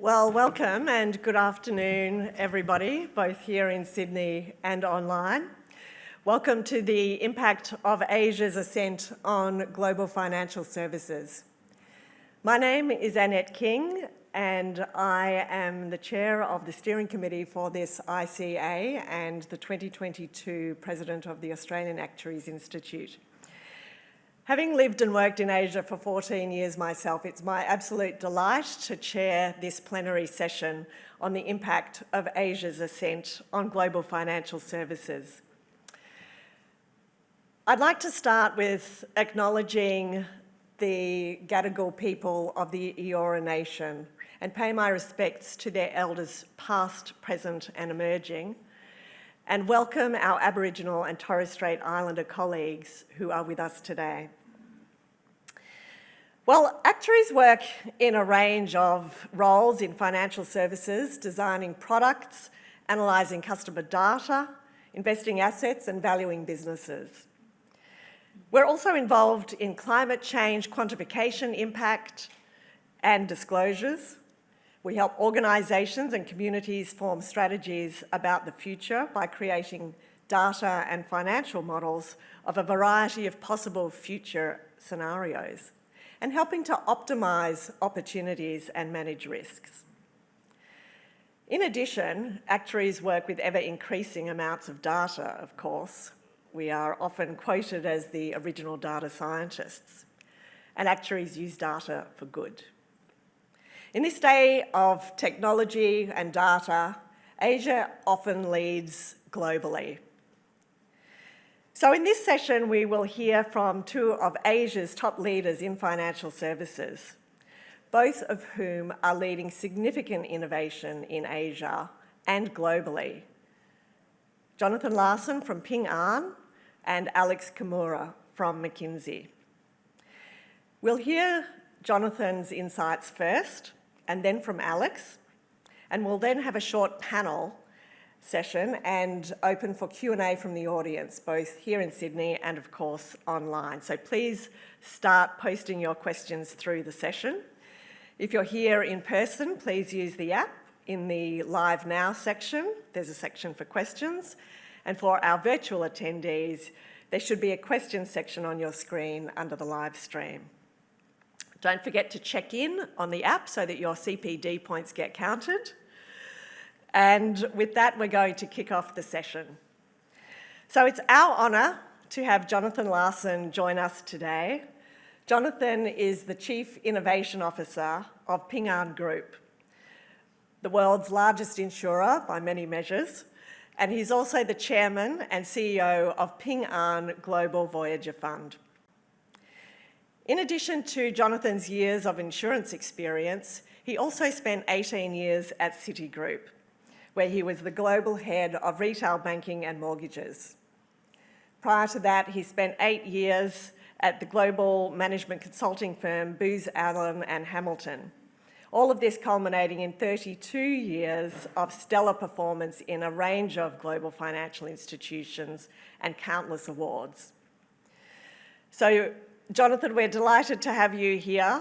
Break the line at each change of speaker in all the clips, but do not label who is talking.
Well, welcome and good afternoon, everybody, both here in Sydney and online. Welcome to the Impact of Asia's Ascent on Global Financial Services. My name is Annette King and I am the Chair of the Steering Committee for this ICA and the 2022 President of the Australian Actuaries Institute. Having lived and worked in Asia for 14 years myself, it's my absolute delight to chair this plenary session on the impact of Asia's ascent on global financial services. I'd like to start with acknowledging the Gadigal people of the Eora Nation and pay my respects to their elders past, present and emerging, and welcome our Aboriginal and Torres Strait Islander colleagues who are with us today. Well, actuaries work in a range of roles in financial services, designing products, analysing customer data, investing assets and valuing businesses. We're also involved in climate change quantification impact and disclosures. We help organisations and communities form strategies about the future by creating data and financial models of a variety of possible future scenarios and helping to optimise opportunities and manage risks. In addition, actuaries work with ever-increasing amounts of data, of course. We are often quoted as the original data scientists, and actuaries use data for good. In this day of technology and data, Asia often leads globally. So in this session, we will hear from two of Asia's top leaders in financial services, both of whom are leading significant innovation in Asia and globally. Jonathan Larsen from Ping An and Alex Kimura from McKinsey. We'll hear Jonathan's insights first, and then from Alex, and we'll then have a short panel session and open for Q&A from the audience, both here in Sydney and of course online. So please start posting your questions through the session. If you're here in person, please use the app. In the Live Now section, there's a section for questions, and for our virtual attendees, there should be a questions section on your screen under the live stream. Don't forget to check in on the app so that your CPD points get counted. And with that, we're going to kick off the session. So it's our honour to have Jonathan Larsen join us today. Jonathan is the Chief Innovation Officer of Ping An Group, the world's largest insurer by many measures, and he's also the Chairman and CEO of Ping An Global Voyager Fund. In addition to Jonathan's years of insurance experience, he also spent 18 years at Citigroup, where he was the global head of retail banking and mortgages. Prior to that, he spent 8 years at the global management consulting firm Booz Allen and Hamilton. All of this culminating in 32 years of stellar performance in a range of global financial institutions and countless awards. So, Jonathan, we're delighted to have you here.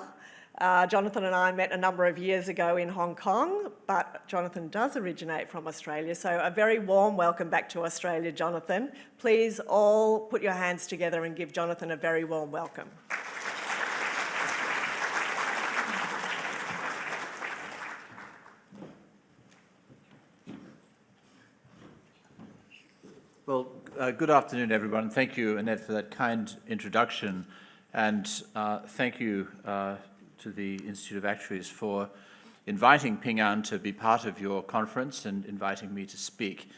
Jonathan and I met a number of years ago in Hong Kong, but Jonathan does originate from Australia, so a very warm welcome back to Australia, Jonathan. Please all put your hands together and give Jonathan a very warm welcome.
Well, good afternoon, everyone. Thank you, Annette, for that kind introduction. And thank you to the Institute of Actuaries for inviting Ping An to be part of your conference and inviting me to speak.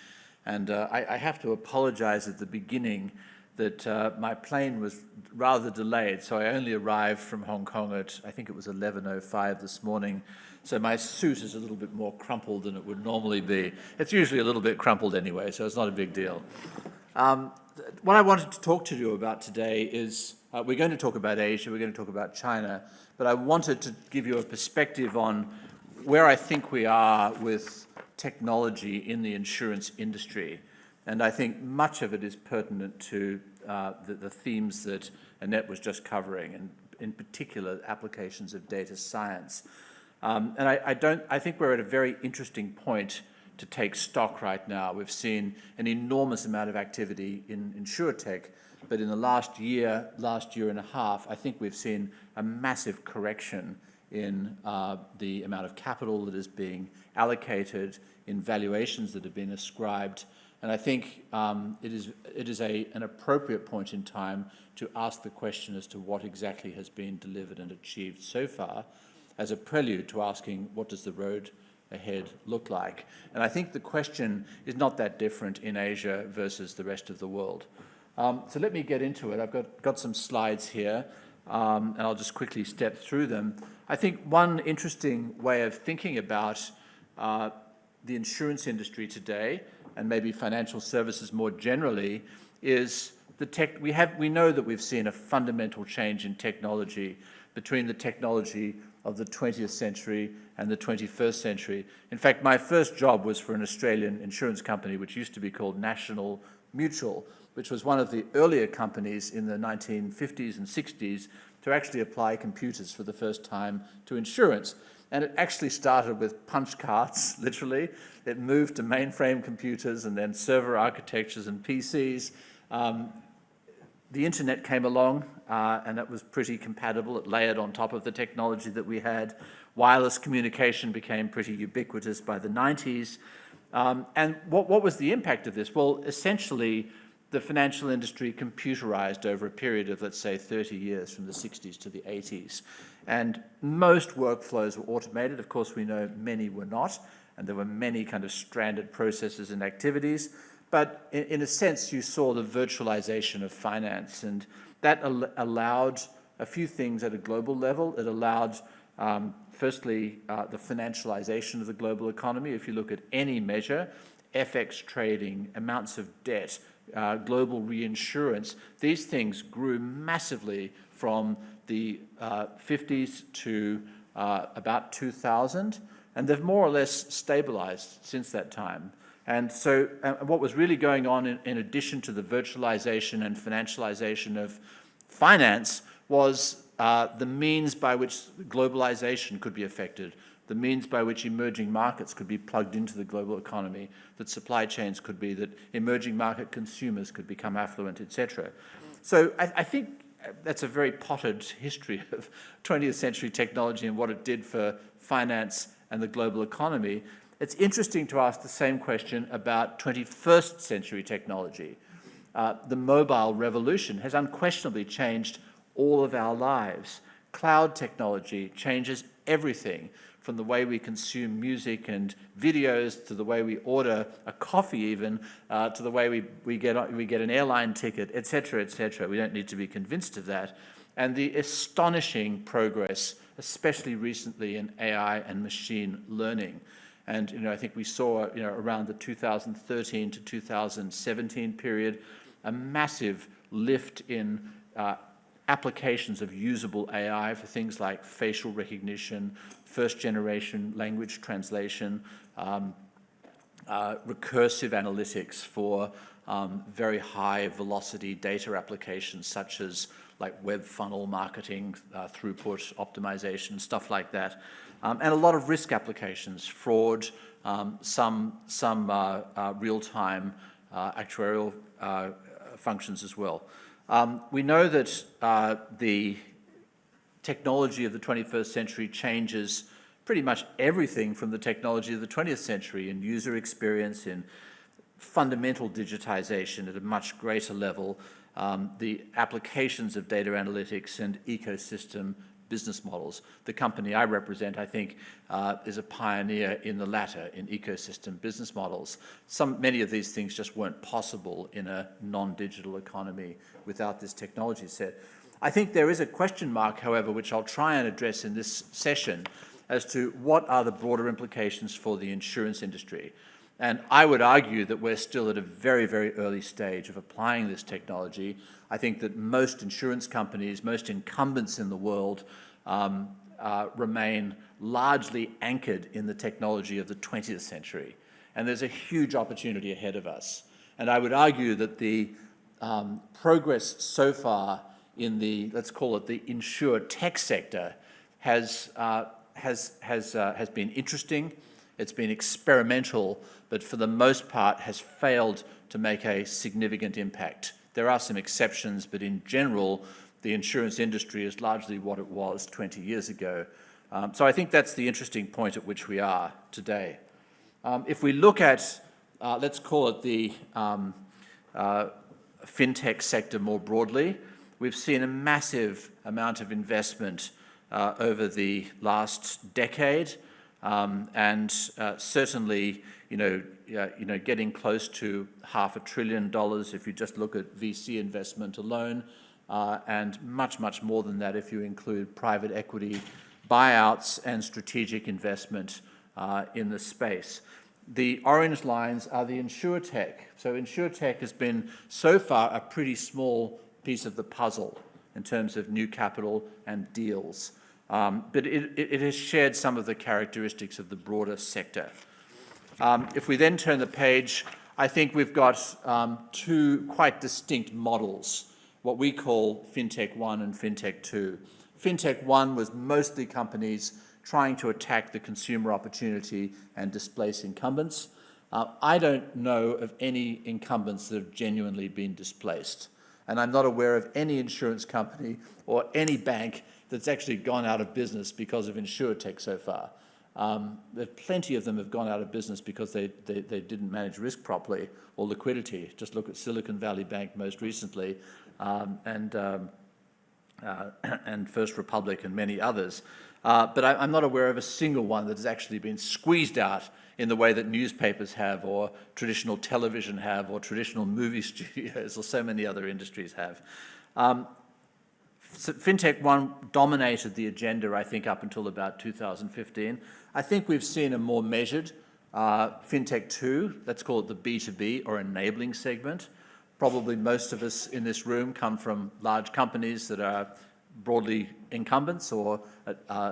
And I have to apologise at the beginning that my plane was rather delayed, so I only arrived from Hong Kong at, I think it was 11:05 this morning. So my suit is a little bit more crumpled than it would normally be. It's usually a little bit crumpled anyway, so it's not a big deal. What I wanted to talk to you about today is, we're going to talk about Asia, we're going to talk about China, but I wanted to give you a perspective on where I think we are with technology in the insurance industry. And I think much of it is pertinent to the themes that Annette was just covering, and in particular, applications of data science. And I think we're at a very interesting point to take stock right now. We've seen an enormous amount of activity in insurtech, but in the last year and a half, I think we've seen a massive correction in the amount of capital that is being allocated, in valuations that have been ascribed. And I think it is an appropriate point in time to ask the question as to what exactly has been delivered and achieved so far, as a prelude to asking what does the road ahead look like. And I think the question is not that different in Asia versus the rest of the world. So let me get into it. I've got some slides here, and I'll just quickly step through them. I think one interesting way of thinking about the insurance industry today, and maybe financial services more generally, is we know that we've seen a fundamental change in technology between the technology of the 20th century and the 21st century. In fact, my first job was for an Australian insurance company, which used to be called National Mutual, which was one of the earlier companies in the 1950s and 60s to actually apply computers for the first time to insurance. And it actually started with punch cards, literally. It moved to mainframe computers and then server architectures and PCs. The internet came along, and that was pretty compatible. It layered on top of the technology that we had. Wireless communication became pretty ubiquitous by the 90s. And what was the impact of this? Well, essentially, the financial industry computerized over a period of, let's say, 30 years, from the 60s to the 80s. And most workflows were automated. Of course, we know many were not, and there were many kind of stranded processes and activities. But in a sense, you saw the virtualization of finance, and that allowed a few things at a global level. It allowed, firstly, the financialization of the global economy. If you look at any measure, FX trading, amounts of debt, global reinsurance, these things grew massively from the 50s to about 2000, and they've more or less stabilized since that time. And so what was really going on in addition to the virtualization and financialization of finance was the means by which globalization could be affected, the means by which emerging markets could be plugged into the global economy, that supply chains could be, that emerging market consumers could become affluent, etc. So I think that's a very potted history of 20th century technology and what it did for finance and the global economy. It's interesting to ask the same question about 21st century technology. The mobile revolution has unquestionably changed all of our lives. Cloud technology changes everything, from the way we consume music and videos, to the way we order a coffee even, to the way we get an airline ticket, etc., etc. We don't need to be convinced of that. And the astonishing progress, especially recently in AI and machine learning. And I think we saw around the 2013 to 2017 period a massive lift in applications of usable AI for things like facial recognition, first-generation language translation, recursive analytics for very high-velocity data applications such as like web funnel marketing, throughput optimization, stuff like that. And a lot of risk applications, fraud, some real-time actuarial functions as well. We know that the technology of the 21st century changes pretty much everything from the technology of the 20th century in user experience, in fundamental digitization at a much greater level, the applications of data analytics and ecosystem business models. The company I represent, I think, is a pioneer in the latter, in ecosystem business models. Many of these things just weren't possible in a non-digital economy without this technology set. I think there is a question mark, however, which I'll try and address in this session, as to what are the broader implications for the insurance industry. And I would argue that we're still at a very, very early stage of applying this technology. I think that most insurance companies, most incumbents in the world, remain largely anchored in the technology of the 20th century. And there's a huge opportunity ahead of us. And I would argue that the progress so far in the, let's call it the insure tech sector, has has been interesting. It's been experimental, but for the most part has failed to make a significant impact. There are some exceptions, but in general, the insurance industry is largely what it was 20 years ago. So I think that's the interesting point at which we are today. If we look at, let's call it the fintech sector more broadly, we've seen a massive amount of investment over the last decade, and certainly, getting close to $500 billion if you just look at VC investment alone, and much, much more than that if you include private equity buyouts and strategic investment in the space. The orange lines are the insurtech. So insurtech has been so far a pretty small piece of the puzzle in terms of new capital and deals. But it has shared some of the characteristics of the broader sector. If we then turn the page, I think we've got two quite distinct models, what we call FinTech 1 and FinTech 2. FinTech 1 was mostly companies trying to attack the consumer opportunity and displace incumbents. I don't know of any incumbents that have genuinely been displaced. And I'm not aware of any insurance company or any bank that's actually gone out of business because of insurtech so far. Plenty of them have gone out of business because they didn't manage risk properly or liquidity. Just look at Silicon Valley Bank most recently, and First Republic and many others. But I'm not aware of a single one that has actually been squeezed out in the way that newspapers have, or traditional television have, or traditional movie studios, or so many other industries have. So FinTech 1 dominated the agenda, I think, up until about 2015. I think we've seen a more measured FinTech 2, let's call it the B2B or enabling segment. Probably most of us in this room come from large companies that are broadly incumbents or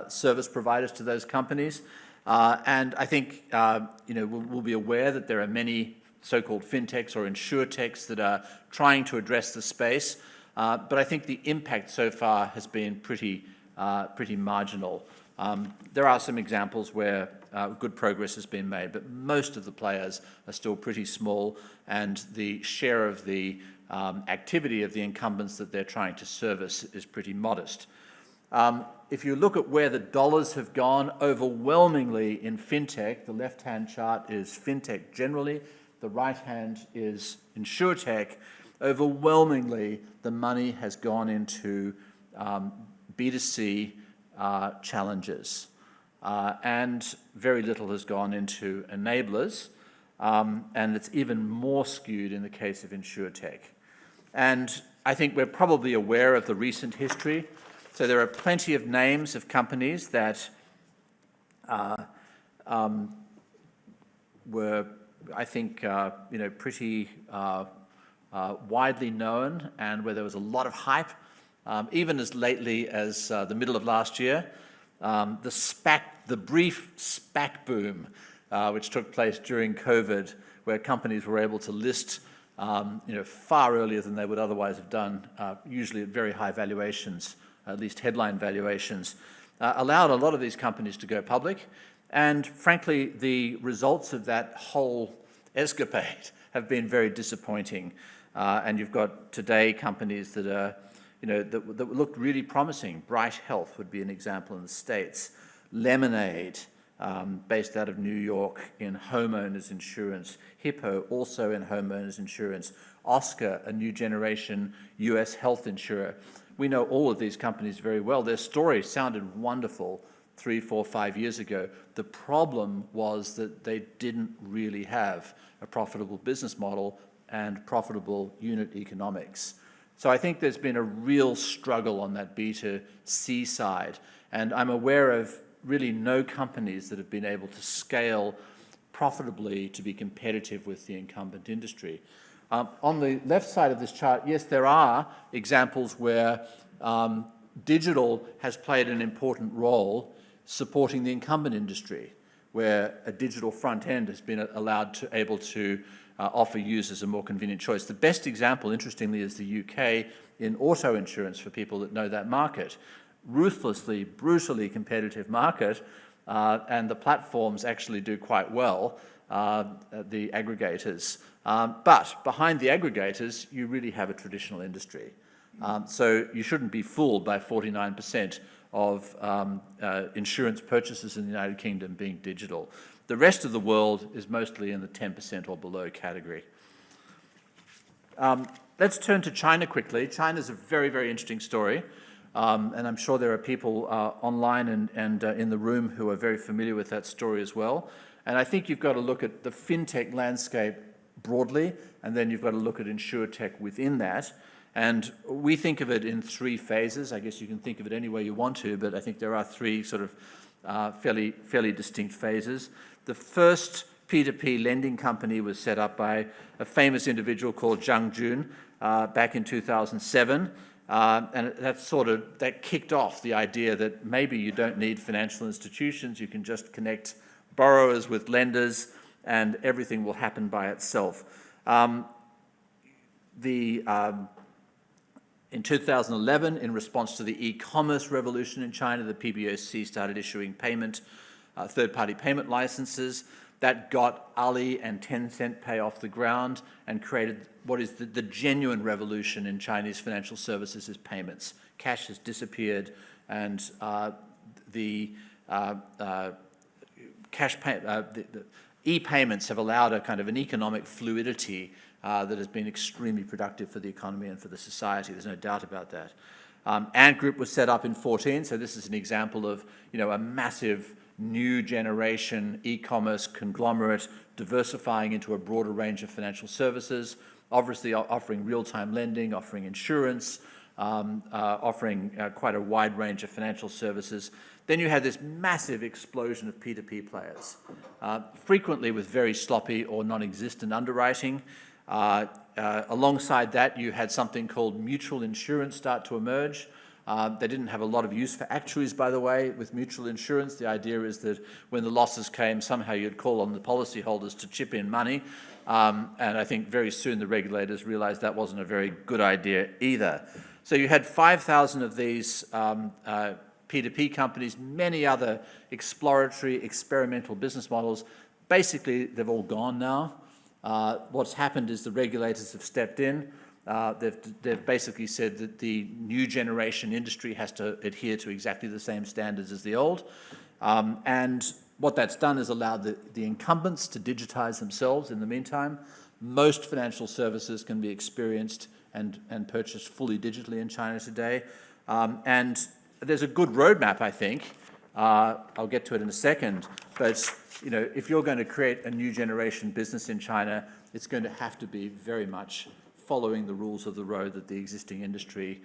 service providers to those companies. And I think we'll be aware that there are many so-called fintechs or insurtechs that are trying to address the space. But I think the impact so far has been pretty marginal. There are some examples where good progress has been made, but most of the players are still pretty small, and the share of the activity of the incumbents that they're trying to service is pretty modest. If you look at where the dollars have gone, overwhelmingly in fintech, the left-hand chart is fintech generally, the right-hand is insurtech. Overwhelmingly, the money has gone into B2C challenges, and very little has gone into enablers, and it's even more skewed in the case of insurtech. And I think we're probably aware of the recent history. So there are plenty of names of companies that were, I think, pretty widely known, and where there was a lot of hype, even as lately as the middle of last year. The brief SPAC boom, which took place during COVID, where companies were able to list far earlier than they would otherwise have done, usually at very high valuations, at least headline valuations, allowed a lot of these companies to go public. And frankly, the results of that whole escapade have been very disappointing. And you've got today companies that are, that look really promising. Bright Health would be an example in the States. Lemonade, based out of New York, in homeowners insurance. Hippo, also in homeowners insurance. Oscar, a new generation US health insurer. We know all of these companies very well. Their story sounded wonderful 3, 4, 5 years ago. The problem was that they didn't really have a profitable business model and profitable unit economics. So I think there's been a real struggle on that B2C side, and I'm aware of really no companies that have been able to scale profitably to be competitive with the incumbent industry. On the left side of this chart, yes, there are examples where digital has played an important role supporting the incumbent industry, where a digital front end has been able to offer users a more convenient choice. The best example, interestingly, is the UK in auto insurance, for people that know that market. ruthlessly, brutally competitive market, and the platforms actually do quite well, the aggregators. But behind the aggregators, you really have a traditional industry. So you shouldn't be fooled by 49% of insurance purchases in the United Kingdom being digital. The rest of the world is mostly in the 10% or below category. Let's turn to China quickly. China's a very, very interesting story. And I'm sure there are people online and in the room who are very familiar with that story as well. And I think you've got to look at the fintech landscape broadly, and then you've got to look at insurtech within that. And we think of it in three phases. I guess you can think of it any way you want to, but I think there are three sort of fairly distinct phases. The first P2P lending company was set up by a famous individual called Zhang Jun back in 2007. And that kicked off the idea that maybe you don't need financial institutions, you can just connect borrowers with lenders and everything will happen by itself. In 2011, in response to the e-commerce revolution in China, the PBOC started issuing third-party payment licenses. That got Ali and Tencent Pay off the ground and created what is the genuine revolution in Chinese financial services is payments. Cash has disappeared, and the e-payments have allowed a kind of an economic fluidity that has been extremely productive for the economy and for the society. There's no doubt about that. Ant Group was set up in 2014, so this is an example of a massive new generation e-commerce conglomerate diversifying into a broader range of financial services, obviously offering real-time lending, offering insurance, offering quite a wide range of financial services. Then you had this massive explosion of P2P players, frequently with very sloppy or non-existent underwriting. Alongside that, you had something called mutual insurance start to emerge. They didn't have a lot of use for actuaries, by the way, with mutual insurance. The idea is that when the losses came, somehow you'd call on the policyholders to chip in money. And I think very soon the regulators realized that wasn't a very good idea either. So you had 5,000 of these P2P companies, many other exploratory, experimental business models. Basically, they've all gone now. What's happened is the regulators have stepped in. They've basically said that the new generation industry has to adhere to exactly the same standards as the old. And what that's done is allowed the incumbents to digitize themselves in the meantime. Most financial services can be experienced and purchased fully digitally in China today. And there's a good roadmap, I think. I'll get to it in a second. But if you're going to create a new generation business in China, it's going to have to be very much following the rules of the road that the existing industry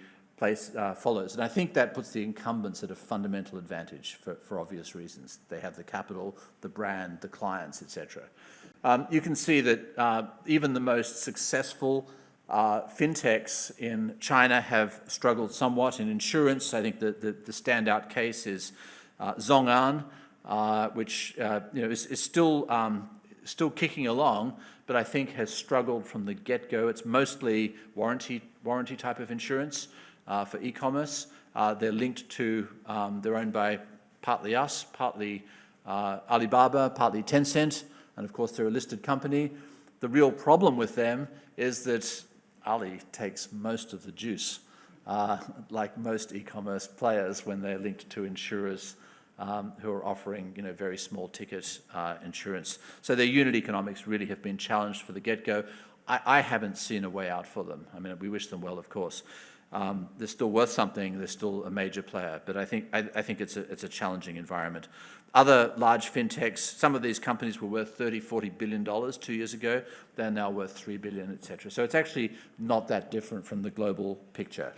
follows. And I think that puts the incumbents at a fundamental advantage for obvious reasons. They have the capital, the brand, the clients, etc. You can see that even the most successful fintechs in China have struggled somewhat in insurance. I think that the standout case is Zhong'an, which is still kicking along, but I think has struggled from the get-go. It's mostly warranty type of insurance for e-commerce. They're linked to, they're owned by partly us, partly Alibaba, partly Tencent, and of course they're a listed company. The real problem with them is that Ali takes most of the juice, like most e-commerce players when they're linked to insurers who are offering very small ticket insurance. So their unit economics really have been challenged for the get-go. I haven't seen a way out for them. I mean, we wish them well, of course. They're still worth something. They're still a major player, but I think it's a challenging environment. Other large fintechs, some of these companies were worth $30–40 billion 2 years ago. They're now worth $3 billion, etc. So it's actually not that different from the global picture.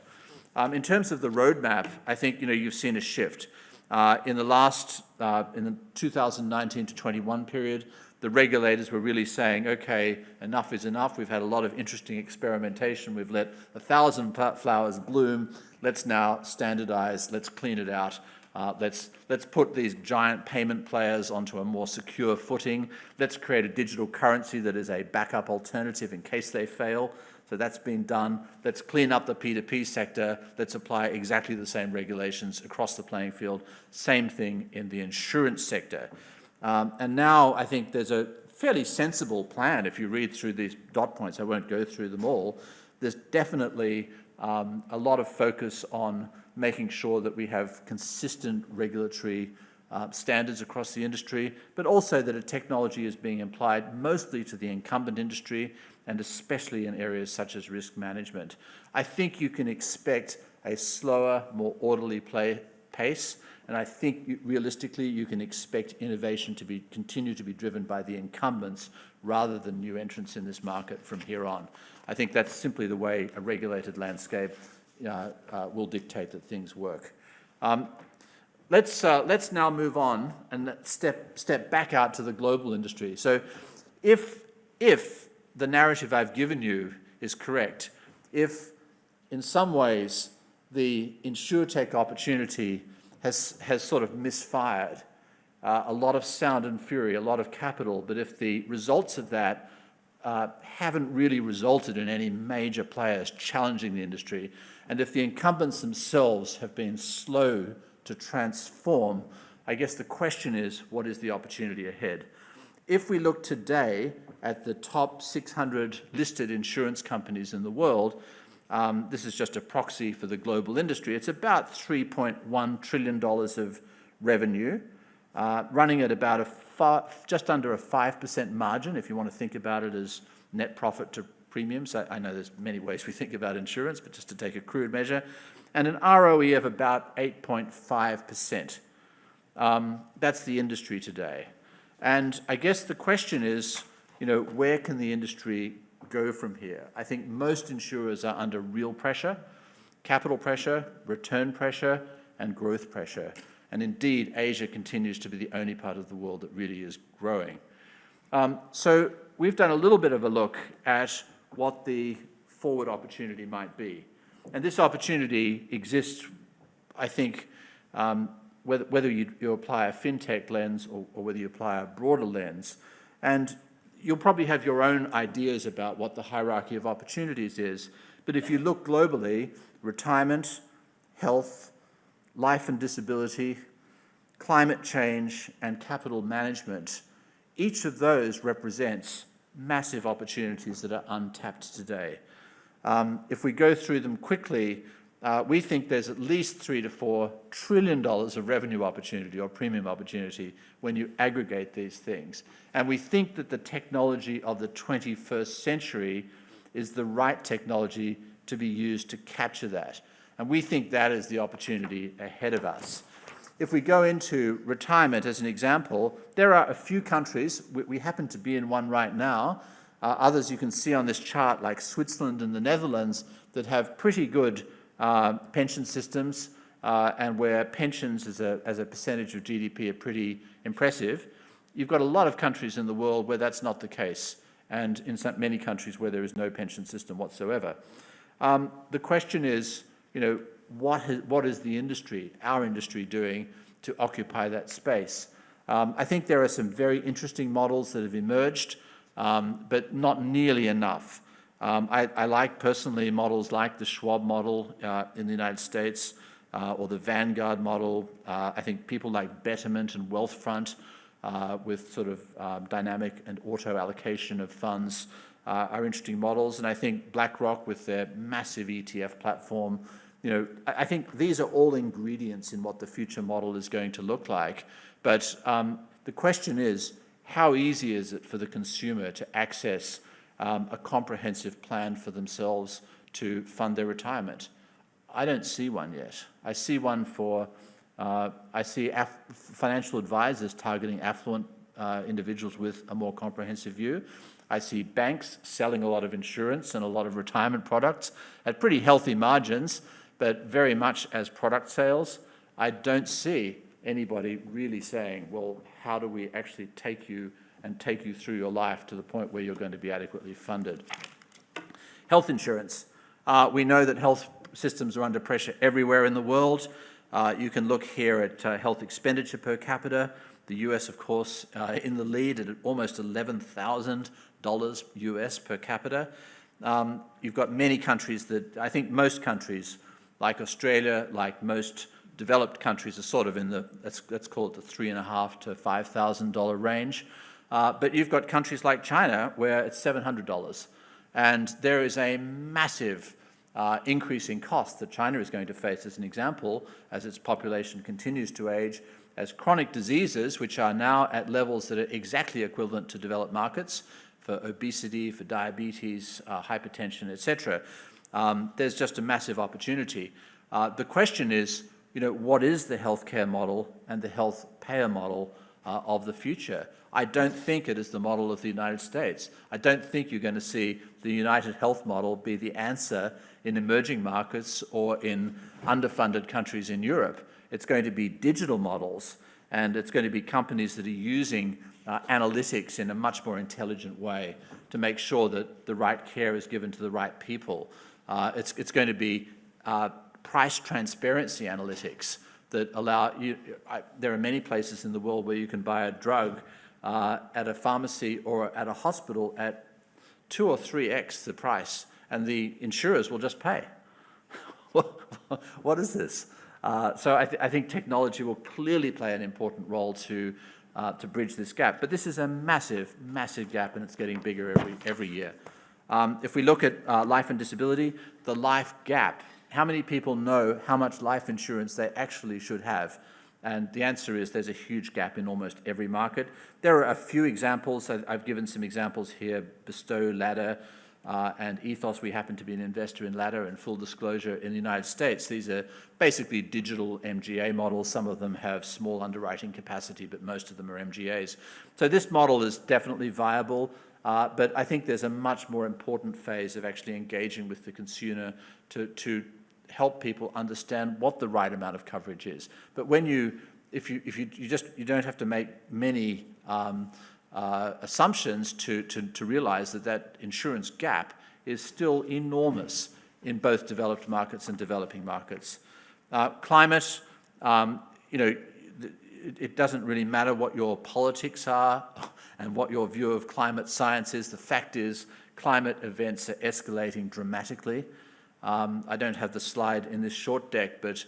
In terms of the roadmap, I think you've seen a shift. In the 2019 to 21 period, the regulators were really saying, okay, enough is enough. We've had a lot of interesting experimentation. We've let 1,000 flowers bloom. Let's now standardize. Let's clean it out. Let's put these giant payment players onto a more secure footing. Let's create a digital currency that is a backup alternative in case they fail. So that's been done. Let's clean up the P2P sector. Let's apply exactly the same regulations across the playing field. Same thing in the insurance sector. And now I think there's a fairly sensible plan. If you read through these dot points, I won't go through them all. There's definitely a lot of focus on making sure that we have consistent regulatory standards across the industry, but also that a technology is being applied mostly to the incumbent industry and especially in areas such as risk management. I think you can expect a slower, more orderly pace, and I think realistically you can expect innovation to continue to be driven by the incumbents rather than new entrants in this market from here on. I think that's simply the way a regulated landscape will dictate that things work. Let's now move on and step back out to the global industry. So if the narrative I've given you is correct, if in some ways the insurtech opportunity has sort of misfired, a lot of sound and fury, a lot of capital, but if the results of that haven't really resulted in any major players challenging the industry, and if the incumbents themselves have been slow to transform, I guess the question is, what is the opportunity ahead? If we look today at the top 600 listed insurance companies in the world, this is just a proxy for the global industry, it's about $3.1 trillion of revenue, running at about just under a 5% margin, if you want to think about it as net profit to premiums. I know there's many ways we think about insurance, but just to take a crude measure, and an ROE of about 8.5%. That's the industry today. And I guess the question is, where can the industry go from here? I think most insurers are under real pressure, capital pressure, return pressure, and growth pressure. And indeed, Asia continues to be the only part of the world that really is growing. So we've done a little bit of a look at what the forward opportunity might be. And this opportunity exists, I think, whether you apply a fintech lens or whether you apply a broader lens. And you'll probably have your own ideas about what the hierarchy of opportunities is. But if you look globally, retirement, health, life and disability, climate change, and capital management, each of those represents massive opportunities that are untapped today. If we go through them quickly, we think there's at least $3 to $4 trillion of revenue opportunity or premium opportunity when you aggregate these things. And we think that the technology of the 21st century is the right technology to be used to capture that. And we think that is the opportunity ahead of us. If we go into retirement as an example, there are a few countries, we happen to be in one right now, others you can see on this chart like Switzerland and the Netherlands that have pretty good pension systems and where pensions as a percentage of GDP are pretty impressive. You've got a lot of countries in the world where that's not the case, and in many countries where there is no pension system whatsoever. The question is, what is the industry, our industry, doing to occupy that space? I think there are some very interesting models that have emerged, but not nearly enough. I like personally models like the Schwab model in the United States or the Vanguard model. I think people like Betterment and Wealthfront with sort of dynamic and auto allocation of funds are interesting models. And I think BlackRock with their massive ETF platform, I think these are all ingredients in what the future model is going to look like. But the question is, how easy is it for the consumer to access a comprehensive plan for themselves to fund their retirement? I don't see one yet. I see one I see financial advisors targeting affluent individuals with a more comprehensive view. I see banks selling a lot of insurance and a lot of retirement products at pretty healthy margins, but very much as product sales. I don't see anybody really saying, well, how do we actually take you through your life to the point where you're going to be adequately funded? Health insurance. We know that health systems are under pressure everywhere in the world. You can look here at health expenditure per capita. The US, of course, in the lead at almost $11,000 US per capita. You've got many countries that, I think most countries, like Australia, like most developed countries, are sort of in the, let's call it the $3,500 to $5,000 range. But you've got countries like China where it's $700. And there is a massive increase in cost that China is going to face, as an example, as its population continues to age, as chronic diseases, which are now at levels that are exactly equivalent to developed markets, for obesity, for diabetes, hypertension, etc. There's just a massive opportunity. The question is, what is the healthcare model and the health payer model of the future? I don't think it is the model of the United States. I don't think you're going to see the United Health model be the answer in emerging markets or in underfunded countries in Europe. It's going to be digital models, and it's going to be companies that are using analytics in a much more intelligent way to make sure that the right care is given to the right people. It's going to be price transparency analytics that allow you. There are many places in the world where you can buy a drug at a pharmacy or at a hospital at 2 or 3x the price, and the insurers will just pay. What is this? So I think technology will clearly play an important role to bridge this gap. But this is a massive, massive gap, and it's getting bigger every year. If we look at life and disability, the life gap, how many people know how much life insurance they actually should have? And the answer is there's a huge gap in almost every market. There are a few examples. I've given some examples here: Bestow, Ladder, and Ethos. We happen to be an investor in Ladder, and full disclosure, in the United States, these are basically digital MGA models. Some of them have small underwriting capacity, but most of them are MGAs. So this model is definitely viable, but I think there's a much more important phase of actually engaging with the consumer to help people understand what the right amount of coverage is. But when you don't have to make many assumptions to realize that insurance gap is still enormous in both developed markets and developing markets. Climate, it doesn't really matter what your politics are and what your view of climate science is. The fact is, climate events are escalating dramatically. I don't have the slide in this short deck, but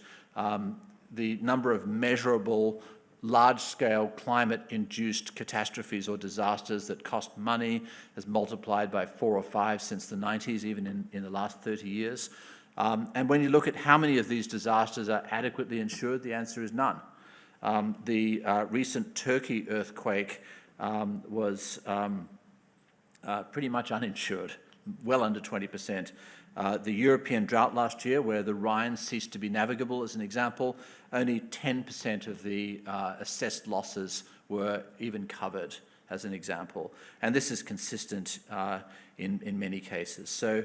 the number of measurable large-scale climate-induced catastrophes or disasters that cost money has multiplied by 4 or 5 since the 90s, even in the last 30 years. And when you look at how many of these disasters are adequately insured, the answer is none. The recent Turkey earthquake was pretty much uninsured, well under 20%. The European drought last year, where the Rhine ceased to be navigable, as an example, only 10% of the assessed losses were even covered, as an example. And this is consistent in many cases. So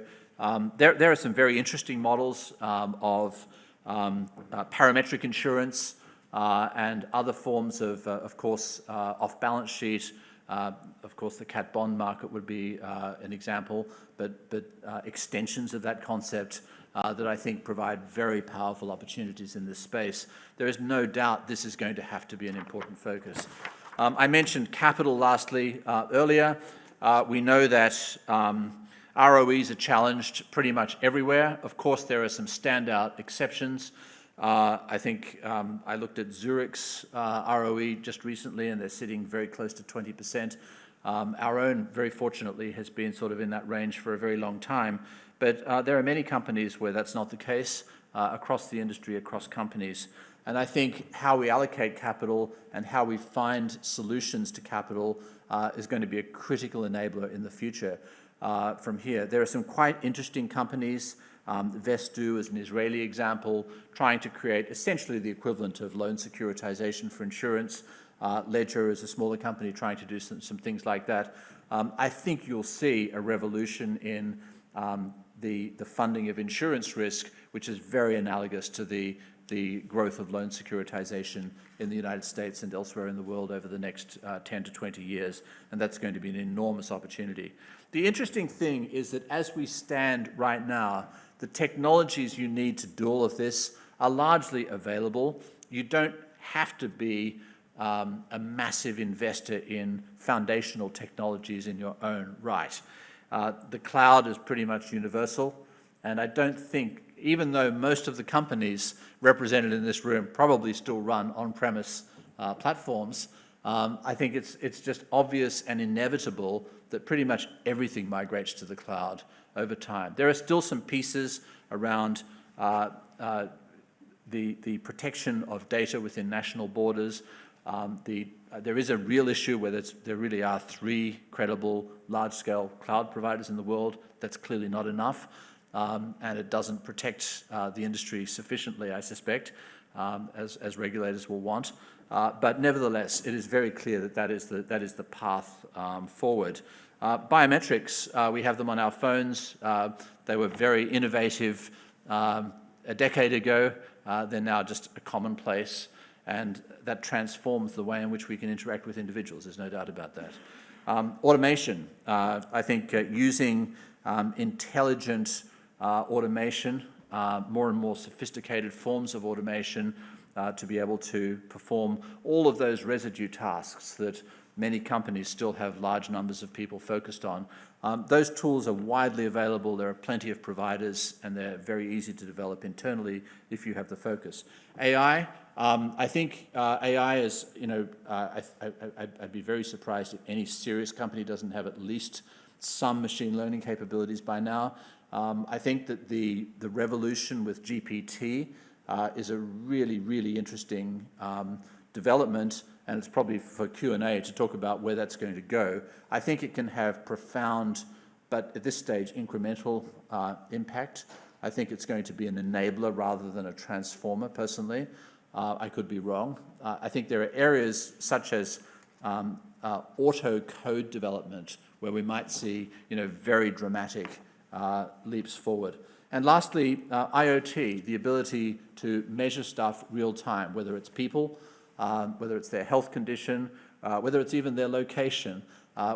there are some very interesting models of parametric insurance and other forms of course, off-balance sheet. Of course, the cat bond market would be an example, but extensions of that concept that I think provide very powerful opportunities in this space. There is no doubt this is going to have to be an important focus. I mentioned capital lastly earlier. We know that ROEs are challenged pretty much everywhere. Of course, there are some standout exceptions. I think I looked at Zurich's ROE just recently, and they're sitting very close to 20%. Our own, very fortunately, has been sort of in that range for a very long time. But there are many companies where that's not the case, across the industry, across companies. And I think how we allocate capital and how we find solutions to capital is going to be a critical enabler in the future from here. There are some quite interesting companies. Vestu is an Israeli example, trying to create essentially the equivalent of loan securitization for insurance. Ledger is a smaller company trying to do some things like that. I think you'll see a revolution in the funding of insurance risk, which is very analogous to the growth of loan securitization in the United States and elsewhere in the world over the next 10 to 20 years, and that's going to be an enormous opportunity. The interesting thing is that as we stand right now, the technologies you need to do all of this are largely available. You don't have to be a massive investor in foundational technologies in your own right. The cloud is pretty much universal, and I don't think, even though most of the companies represented in this room probably still run on-premise platforms, I think it's just obvious and inevitable that pretty much everything migrates to the cloud over time. There are still some pieces around the protection of data within national borders. There is a real issue where there really are 3 credible large-scale cloud providers in the world. That's clearly not enough, and it doesn't protect the industry sufficiently, I suspect, as regulators will want. But nevertheless, it is very clear that that is the path forward. Biometrics, we have them on our phones. They were very innovative a decade ago. They're now just a commonplace, and that transforms the way in which we can interact with individuals. There's no doubt about that. Automation, I think using intelligent automation, more and more sophisticated forms of automation to be able to perform all of those residue tasks that many companies still have large numbers of people focused on. Those tools are widely available. There are plenty of providers, and they're very easy to develop internally if you have the focus. AI, I think AI is, I'd be very surprised if any serious company doesn't have at least some machine learning capabilities by now. I think that the revolution with GPT is a really, really interesting development, and it's probably for Q&A to talk about where that's going to go. I think it can have profound, but at this stage, incremental impact. I think it's going to be an enabler rather than a transformer, personally. I could be wrong. I think there are areas such as auto code development where we might see, very dramatic leaps forward. And lastly, IoT, the ability to measure stuff real time, whether it's people, whether it's their health condition, whether it's even their location,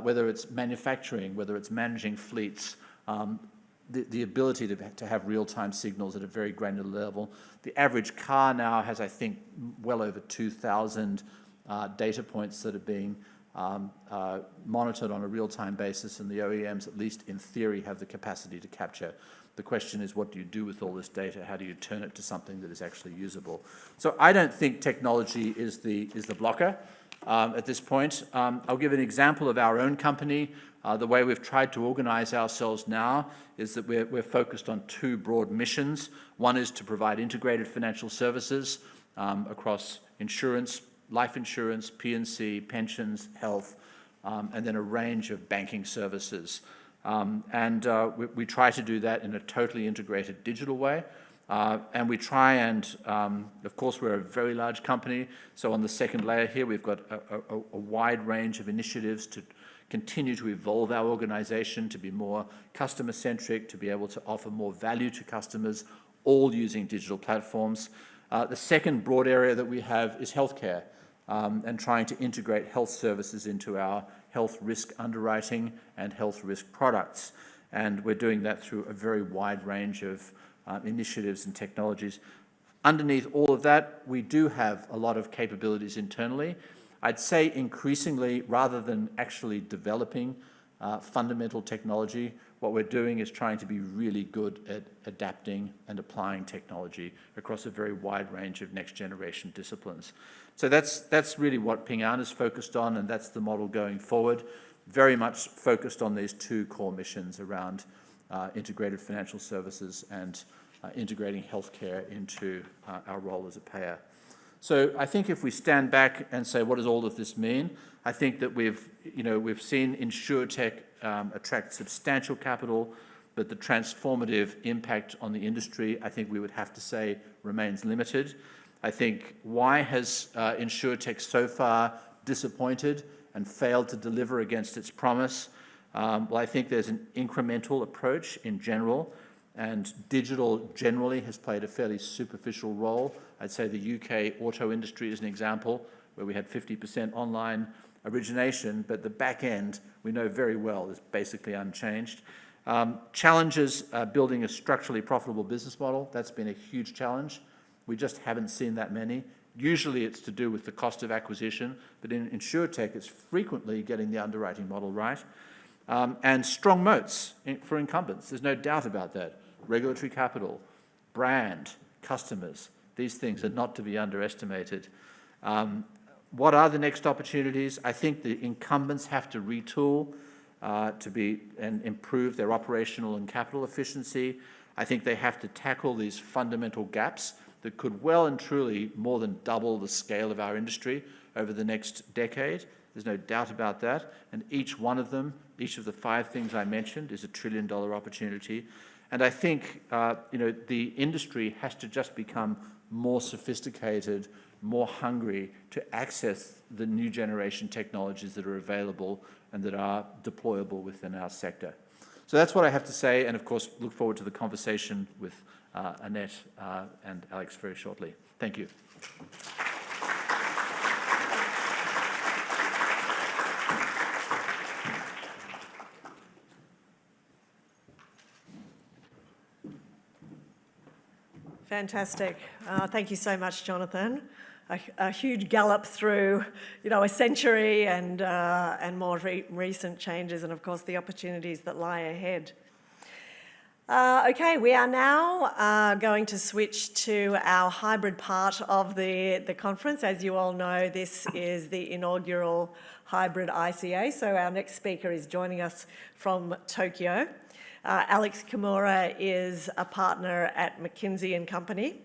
whether it's manufacturing, whether it's managing fleets, the ability to have real-time signals at a very granular level. The average car now has, I think, well over 2,000 data points that are being monitored on a real-time basis, and the OEMs, at least in theory, have the capacity to capture. The question is, what do you do with all this data? How do you turn it to something that is actually usable? So I don't think technology is the blocker at this point. I'll give an example of our own company. The way we've tried to organize ourselves now is that we're focused on 2 broad missions. One is to provide integrated financial services across insurance, life insurance, P&C, pensions, health, and then a range of banking services. We try to do that in a totally integrated digital way. And we try and, of course, we're a very large company, so on the second layer here, we've got a wide range of initiatives to continue to evolve our organization to be more customer-centric, to be able to offer more value to customers, all using digital platforms. The second broad area that we have is healthcare, and trying to integrate health services into our health risk underwriting and health risk products. And we're doing that through a very wide range of initiatives and technologies. Underneath all of that, we do have a lot of capabilities internally. I'd say increasingly, rather than actually developing fundamental technology, what we're doing is trying to be really good at adapting and applying technology across a very wide range of next-generation disciplines. So that's really what Ping An is focused on, and that's the model going forward, very much focused on these 2 core missions around integrated financial services and integrating healthcare into our role as a payer. So I think if we stand back and say, what does all of this mean? I think that we've seen InsurTech attract substantial capital, but the transformative impact on the industry, I think we would have to say, remains limited. I think, why has InsurTech so far disappointed and failed to deliver against its promise? Well, I think there's an incremental approach in general, and digital generally has played a fairly superficial role. I'd say the UK auto industry is an example where we had 50% online origination, but the back end, we know very well, is basically unchanged. Challenges building a structurally profitable business model. That's been a huge challenge. We just haven't seen that many. Usually it's to do with the cost of acquisition, but in InsurTech, it's frequently getting the underwriting model right. And strong moats for incumbents. There's no doubt about that. Regulatory capital, brand, customers, these things are not to be underestimated. What are the next opportunities? I think the incumbents have to retool and improve their operational and capital efficiency. I think they have to tackle these fundamental gaps that could well and truly more than double the scale of our industry over the next decade. There's no doubt about that. And each one of them, each of the 5 things I mentioned, is a $1 trillion opportunity. And I think the industry has to just become more sophisticated, more hungry to access the new generation technologies that are available and that are deployable within our sector. So that's what I have to say, and of course look forward to the conversation with Annette and Alex very shortly. Thank you.
Fantastic. Thank you so much, Jonathan. A huge gallop through, a century and more recent changes, and of course the opportunities that lie ahead. Okay, we are now going to switch to our hybrid part of the conference. As you all know, this is the inaugural hybrid ICA, so our next speaker is joining us from Tokyo. Alex Kimura is a partner at McKinsey & Company.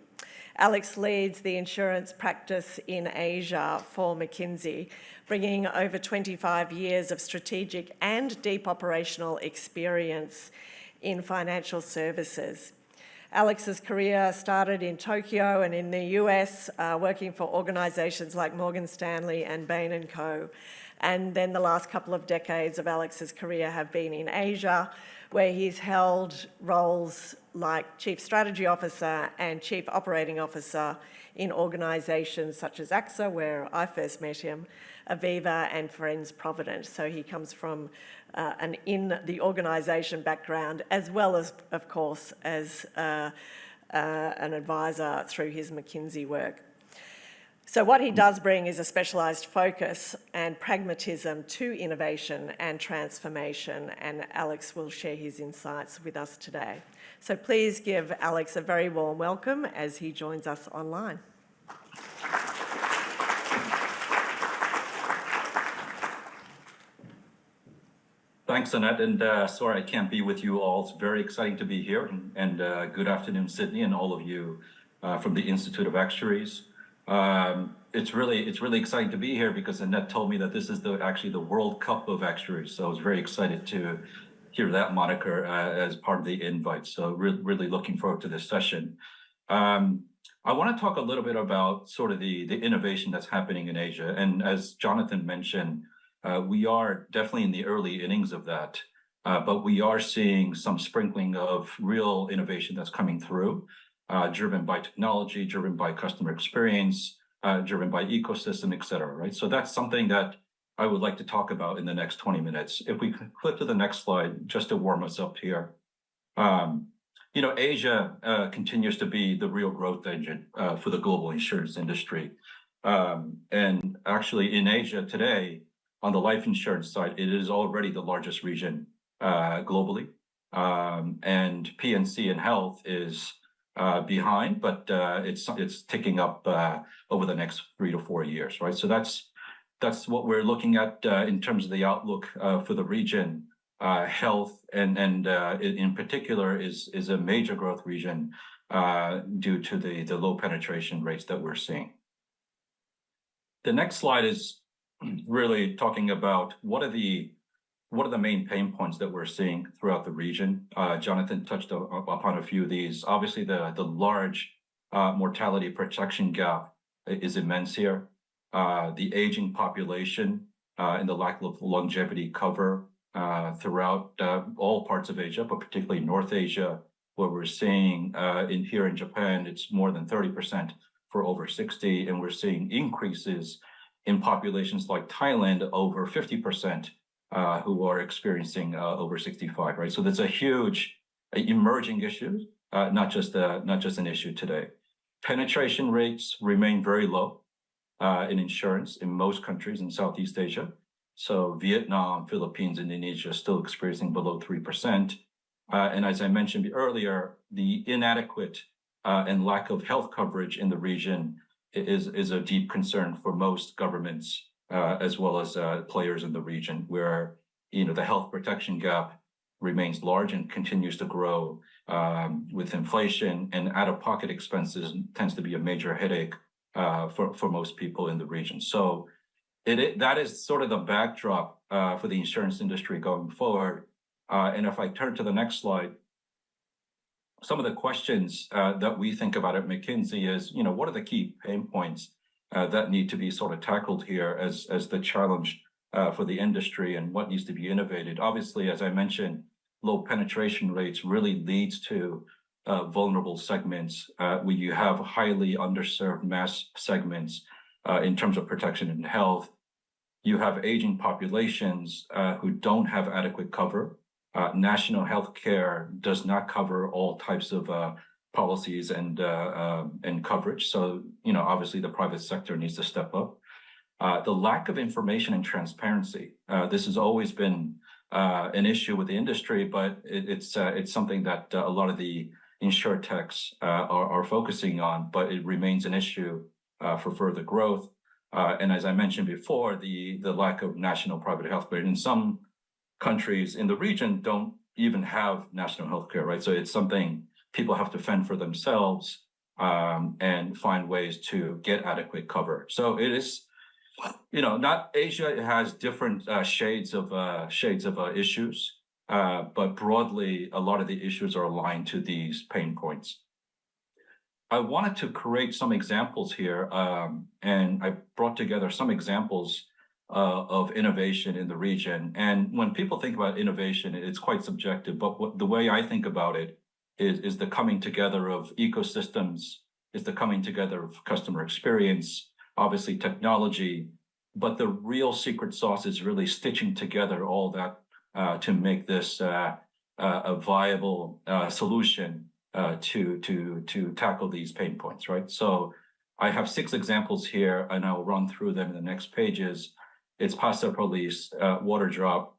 Alex leads the insurance practice in Asia for McKinsey, bringing over 25 years of strategic and deep operational experience in financial services. Alex's career started in Tokyo and in the US, working for organisations like Morgan Stanley and Bain & Co. And then the last couple of decades of Alex's career have been in Asia, where he's held roles like Chief Strategy Officer and Chief Operating Officer in organisations such as AXA, where I first met him, Aviva and Friends Provident. So he comes from an in the organisation background, as well as, of course, as an advisor through his McKinsey work. So what he does bring is a specialised focus and pragmatism to innovation and transformation, and Alex will share his insights with us today. So please give Alex a very warm welcome as he joins us online.
Thanks, Annette, and sorry I can't be with you all. It's very exciting to be here, and good afternoon, Sydney, and all of you from the Institute of Actuaries. It's really exciting to be here because Annette told me that this is actually the World Cup of Actuaries, so I was very excited to hear that moniker as part of the invite. So really looking forward to this session. I want to talk a little bit about sort of the innovation that's happening in Asia, and as Jonathan mentioned, we are definitely in the early innings of that, but we are seeing some sprinkling of real innovation that's coming through, driven by technology, driven by customer experience, driven by ecosystem, et cetera, right? So that's something that I would like to talk about in the next 20 minutes. If we could flip to the next slide, just to warm us up here. Asia continues to be the real growth engine for the global insurance industry. And actually in Asia today, on the life insurance side, it is already the largest region globally. And P&C and health is behind, but it's ticking up over the next 3 to 4 years, right? So that's what we're looking at in terms of the outlook for the region. Health and in particular is a major growth region due to the low penetration rates that we're seeing. The next slide is really talking about what are the main pain points that we're seeing throughout the region. Jonathan touched upon a few of these. Obviously, the large mortality protection gap is immense here. The aging population and the lack of longevity cover throughout all parts of Asia, but particularly North Asia, where we're seeing here in Japan, it's more than 30% for over 60, and we're seeing increases in populations like Thailand over 50% who are experiencing over 65, right? So that's a huge emerging issue, not just an issue today. Penetration rates remain very low in insurance in most countries in Southeast Asia. So Vietnam, Philippines, Indonesia are still experiencing below 3%. And as I mentioned earlier, the inadequate and lack of health coverage in the region is a deep concern for most governments as well as players in the region, where the health protection gap remains large and continues to grow with inflation, and out-of-pocket expenses tends to be a major headache for most people in the region. So that is sort of the backdrop for the insurance industry going forward. And if I turn to the next slide, some of the questions that we think about at McKinsey is, what are the key pain points that need to be sort of tackled here as the challenge for the industry, and what needs to be innovated? Obviously, as I mentioned, low penetration rates really leads to vulnerable segments where you have highly underserved mass segments in terms of protection and health. You have aging populations who don't have adequate cover. National health care does not cover all types of policies and coverage. So, obviously the private sector needs to step up. The lack of information and transparency. This has always been an issue with the industry, but it's something that a lot of the insurtechs are focusing on, but it remains an issue for further growth. And as I mentioned before, the lack of national private health care. In some countries in the region don't even have national health care, right? So it's something people have to fend for themselves and find ways to get adequate cover. So it is, not Asia has different shades of issues, but broadly, a lot of the issues are aligned to these pain points. I wanted to create some examples here, and I brought together some examples of innovation in the region. And when people think about innovation, it's quite subjective, but the way I think about it is the coming together of ecosystems, is the coming together of customer experience, obviously technology, but the real secret sauce is really stitching together all that to make this a viable solution to tackle these pain points, right? So I have 6 examples here, and I'll run through them in the next pages. It's Pasar Police, Waterdrop,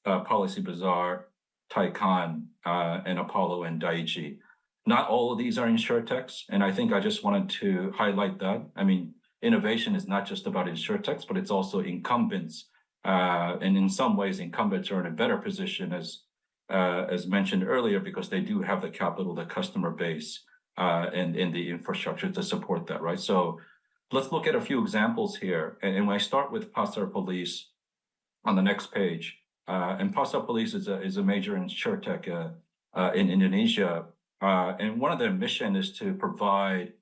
Policy Bazaar, Taikon, and Apollo and Daiichi. Not all of these are insurtechs, and I think I just wanted to highlight that. I mean, innovation is not just about insurtechs, but it's also incumbents. And in some ways, incumbents are in a better position, as mentioned earlier, because they do have the capital, the customer base, and the infrastructure to support that, right? So let's look at a few examples here. And when I start with Pasar Police on the next page, and Pasar Police is a major insurtech in Indonesia. And one of their mission is to provide,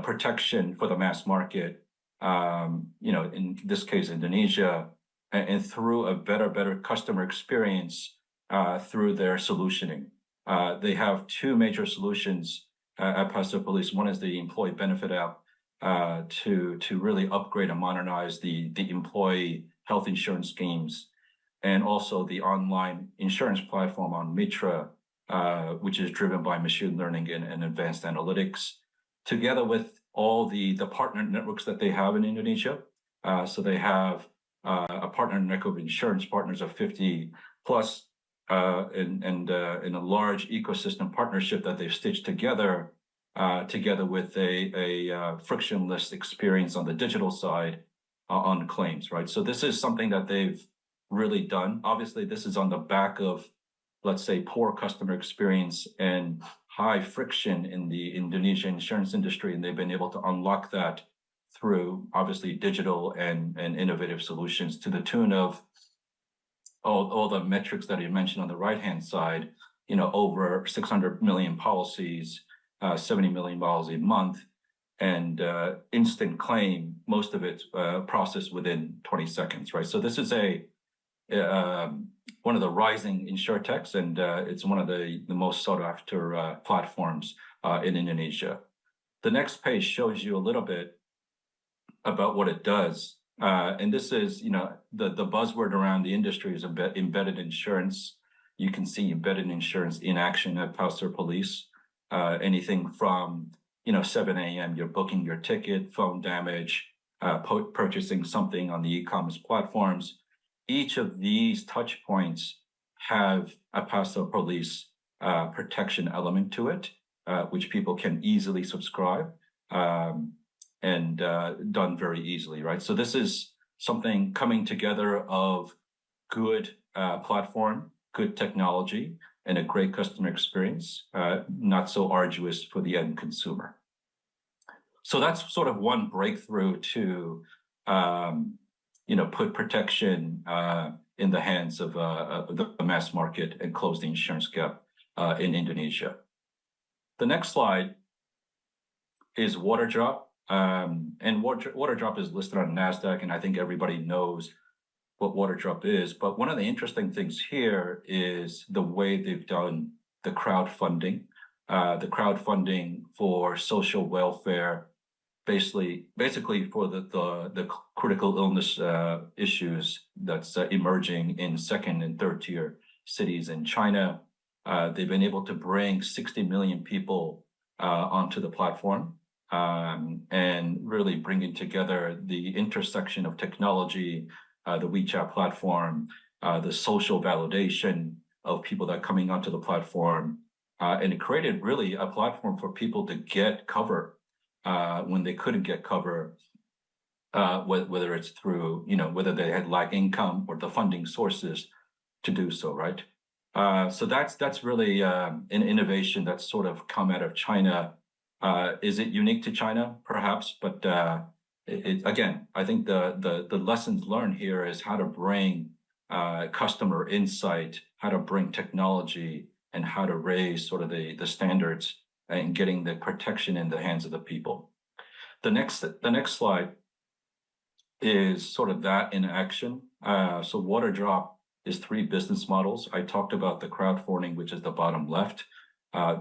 protection for the mass market, in this case, Indonesia, and through a better customer experience through their solutioning. They have 2 major solutions at Pasar Police. One is the employee benefit app to really upgrade and modernize the employee health insurance schemes, and also the online insurance platform on Mitra, which is driven by machine learning and advanced analytics, together with all the partner networks that they have in Indonesia. So they have a partner network of insurance partners of 50 plus, and in a large ecosystem partnership that they've stitched together with a frictionless experience on the digital side on claims, right? So this is something that they've really done. Obviously, this is on the back of, let's say, poor customer experience and high friction in the Indonesian insurance industry, and they've been able to unlock that through obviously digital and innovative solutions to the tune of all the metrics that you mentioned on the right-hand side, over 600 million policies, 70 million dollars a month, and instant claim, most of it processed within 20 seconds, right? So this is one of the rising insurtechs, and it's one of the most sought after platforms in Indonesia. The next page shows you a little bit about what it does. And this is, the buzzword around the industry is embedded insurance. You can see embedded insurance in action at Pasar Police. Anything from 7 a.m., you're booking your ticket, phone damage, purchasing something on the e-commerce platforms. Each of these touch points have a passive police protection element to it, which people can easily subscribe and done very easily, right? So this is something coming together of good platform, good technology, and a great customer experience, not so arduous for the end consumer. So that's sort of one breakthrough to, put protection in the hands of the mass market and close the insurance gap in Indonesia. The next slide is Waterdrop. And Waterdrop is listed on NASDAQ, and I think everybody knows what Waterdrop is. But one of the interesting things here is the way they've done the crowdfunding. The crowdfunding for social welfare, basically for the critical illness issues that's emerging in second and third tier cities in China. They've been able to bring 60 million people onto the platform and really bringing together the intersection of technology, the WeChat platform, the social validation of people that are coming onto the platform. And it created really a platform for people to get cover when they couldn't get cover, whether it's through, whether they had lack income or the funding sources to do so, right? So that's really an innovation that's sort of come out of China. Is it unique to China? Perhaps, but again, I think the lessons learned here is how to bring customer insight, how to bring technology, and how to raise sort of the standards and getting the protection in the hands of the people. The next slide is sort of that in action. So Waterdrop is 3 business models. I talked about the crowdfunding, which is the bottom left.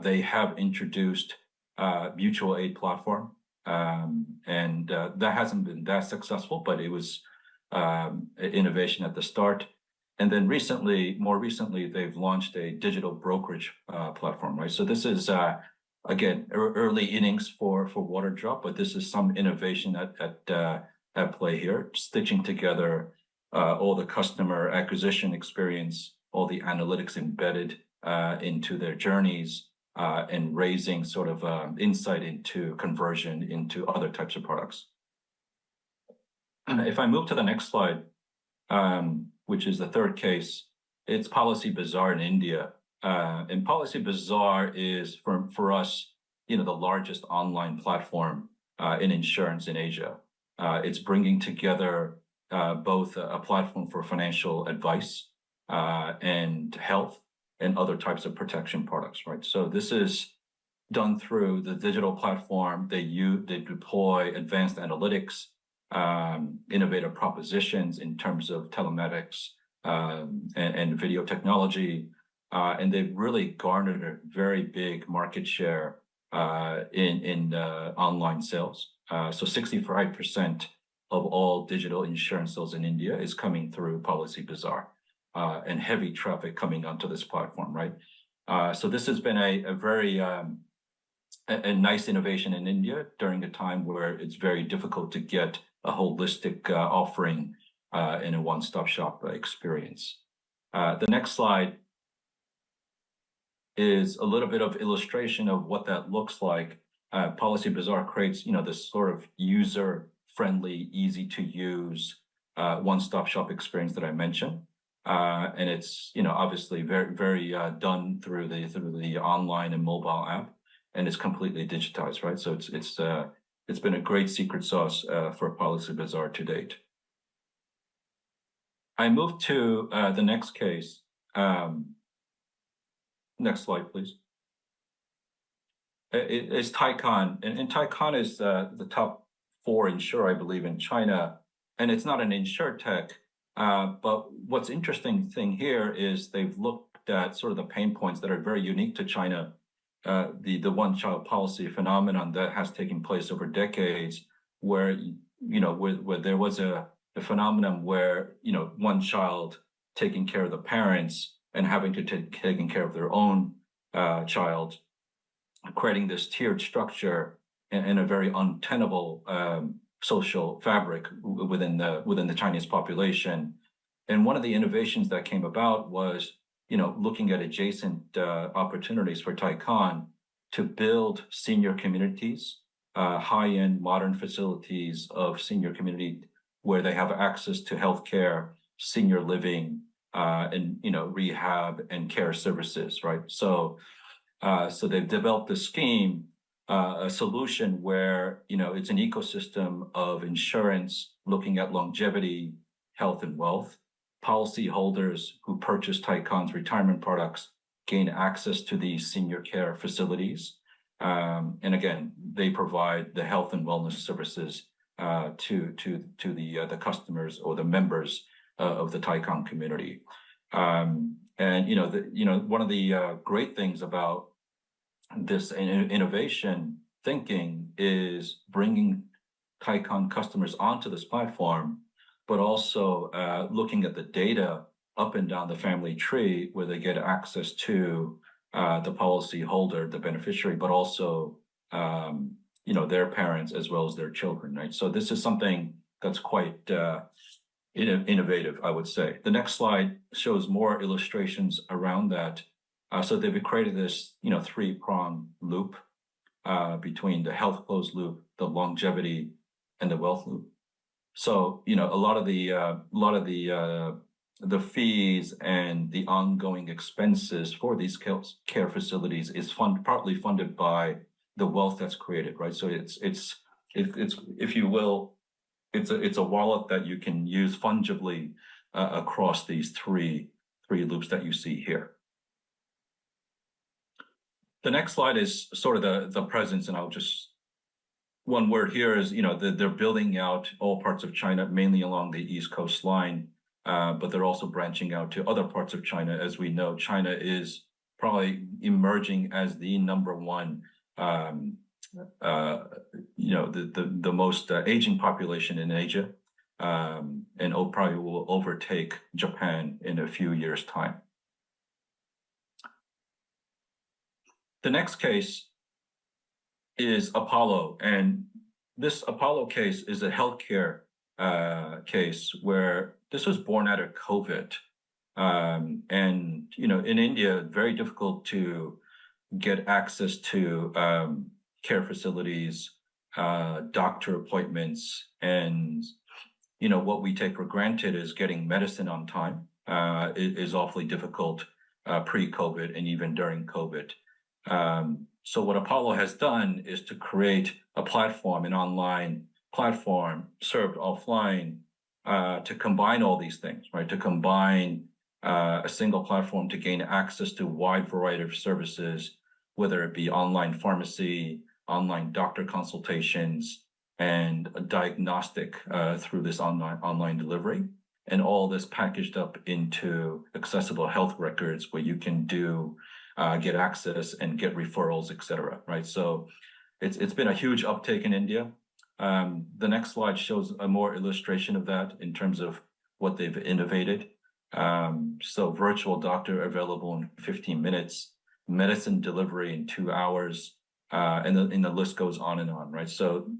They have introduced mutual aid platform, and that hasn't been that successful, but it was innovation at the start. And then more recently, they've launched a digital brokerage platform, right? So this is again early innings for Waterdrop, but this is some innovation at play here, stitching together all the customer acquisition experience, all the analytics embedded into their journeys, and raising sort of insight into conversion into other types of products. If I move to the next slide, which is the third case, it's Policy Bazaar in India. And Policy Bazaar is, for us, the largest online platform in insurance in Asia. It's bringing together both a platform for financial advice and health and other types of protection products, right? So this is done through the digital platform. They deploy advanced analytics, innovative propositions in terms of telematics and video technology, and they've really garnered a very big market share in online sales. So 65% of all digital insurance sales in India is coming through Policy Bazaar, and heavy traffic coming onto this platform, right? So this has been a very a nice innovation in India during a time where it's very difficult to get a holistic offering in a one-stop shop experience. The next slide is a little bit of illustration of what that looks like. Policy Bazaar creates, this sort of user-friendly, easy-to-use one-stop shop experience that I mentioned, and it's obviously very, very done through the online and mobile app, and it's completely digitized, right? So it's been a great secret sauce for Policy Bazaar to date. I move to the next case. Next slide, please. It's Taikon, and Taikon is the top 4 insurer, I believe, in China, and it's not an insurtech. But what's interesting thing here is they've looked at sort of the pain points that are very unique to China. The one-child policy phenomenon that has taken place over decades, where where there was a phenomenon where one child taking care of the parents and having to taking care of their own child, creating this tiered structure and a very untenable social fabric within the Chinese population. And one of the innovations that came about was, looking at adjacent opportunities for Taikan to build senior communities, high-end modern facilities of senior community where they have access to healthcare, senior living, and rehab and care services, right? So they've developed a scheme, a solution where it's an ecosystem of insurance looking at longevity, health, and wealth. Policyholders who purchase Taikan's retirement products gain access to these senior care facilities. And again, they provide the health and wellness services to the customers or the members of the Taikan community. And one of the great things about this innovation thinking is bringing Taikan customers onto this platform, but also looking at the data up and down the family tree where they get access to the policy holder, the beneficiary, but also their parents as well as their children, right? So this is something that's quite innovative, I would say. The next slide shows more illustrations around that. So they've created this, three-prong loop between the health closed loop, the longevity, and the wealth loop. So, a lot of the fees and the ongoing expenses for these care facilities is partly funded by the wealth that's created, right? So it's if you will, it's a wallet that you can use fungibly across these three loops that you see here. The next slide is sort of the presence, and I'll just, one word here is, they're building out all parts of China, mainly along the East Coast line, but they're also branching out to other parts of China. As we know, China is probably emerging as the number one, the most aging population in Asia, and probably will overtake Japan in a few years' time. The next case is Apollo, and this Apollo case is a healthcare case where this was born out of COVID, and in India, very difficult to get access to care facilities, doctor appointments, and what we take for granted is getting medicine on time is awfully difficult pre-COVID and even during COVID. So what Apollo has done is to create a platform, an online platform served offline to combine all these things, right? To combine a single platform to gain access to a wide variety of services, whether it be online pharmacy, online doctor consultations, and a diagnostic through this online delivery. And all this packaged up into accessible health records where you can get access and get referrals, et cetera, right? So it's been a huge uptake in India. The next slide shows a more illustration of that in terms of what they've innovated. So virtual doctor available in 15 minutes, medicine delivery in 2 hours, and the list goes on and on, right? So,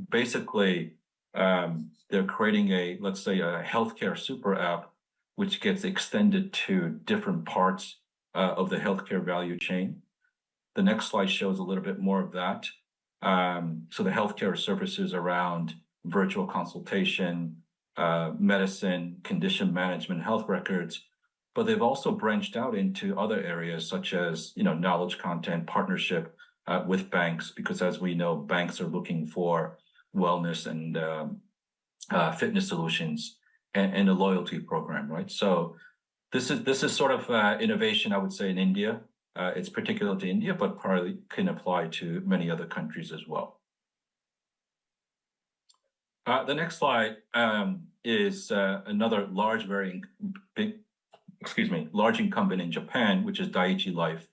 basically, they're creating let's say a healthcare super app, which gets extended to different parts of the healthcare value chain. The next slide shows a little bit more of that. So the healthcare services around virtual consultation, medicine, condition management, health records, but they've also branched out into other areas such as, knowledge content, partnership with banks, because as we know, banks are looking for wellness and fitness solutions and a loyalty program, right? So this is sort of innovation, I would say, in India. It's particular to India, but partly can apply to many other countries as well. The next slide is another large incumbent in Japan, which is Dai-ichi Life.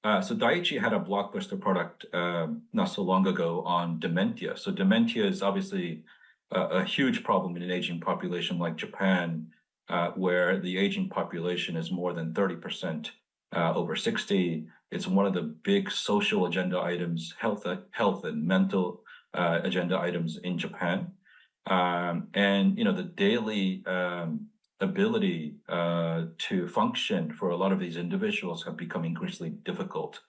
So Dai-ichi had a blockbuster product not so long ago on dementia. So dementia is obviously a huge problem in an aging population like Japan, where the aging population is more than 30% over 60. It's one of the big social agenda items, health and mental agenda items in Japan. And the daily ability to function for a lot of these individuals have become increasingly difficult.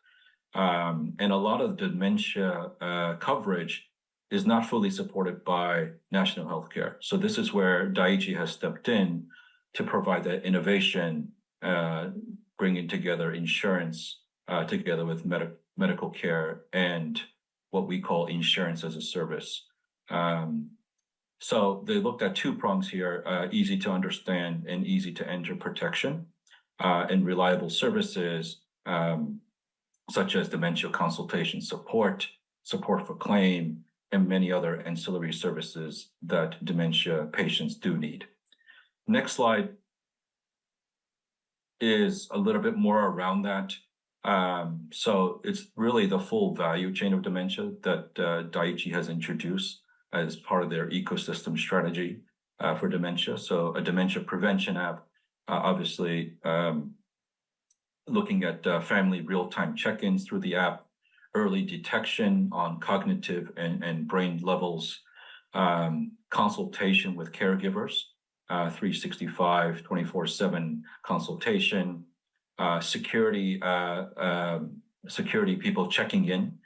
And a lot of dementia coverage is not fully supported by national healthcare. So this is where Daiichi has stepped in to provide that innovation, bringing together insurance together with medical care and what we call insurance as a service. So they looked at two prongs here, easy to understand and easy to enter protection, and reliable services, such as dementia consultation support for claim, and many other ancillary services that dementia patients do need. Next slide is a little bit more around that. So it's really the full value chain of dementia that Daiichi has introduced as part of their ecosystem strategy for dementia. So a dementia prevention app, obviously looking at family real-time check-ins through the app, early detection on cognitive and brain levels, consultation with caregivers, 365, 24/7 consultation, security people checking in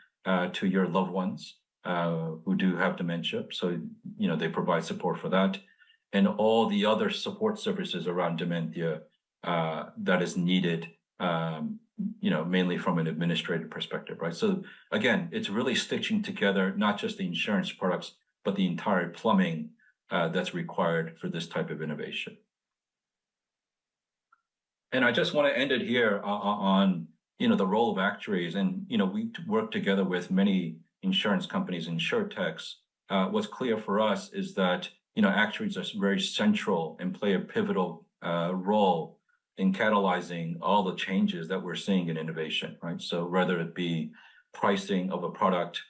to your loved ones who do have dementia. So, they provide support for that. And all the other support services around dementia that is needed, mainly from an administrative perspective, right? So again, it's really stitching together not just the insurance products, but the entire plumbing that's required for this type of innovation. And I just want to end it here on the role of actuaries. And we work together with many insurance companies, insurtechs. What's clear for us is that actuaries are very central and play a pivotal role in catalyzing all the changes that we're seeing in innovation, right? So whether it be pricing of a product,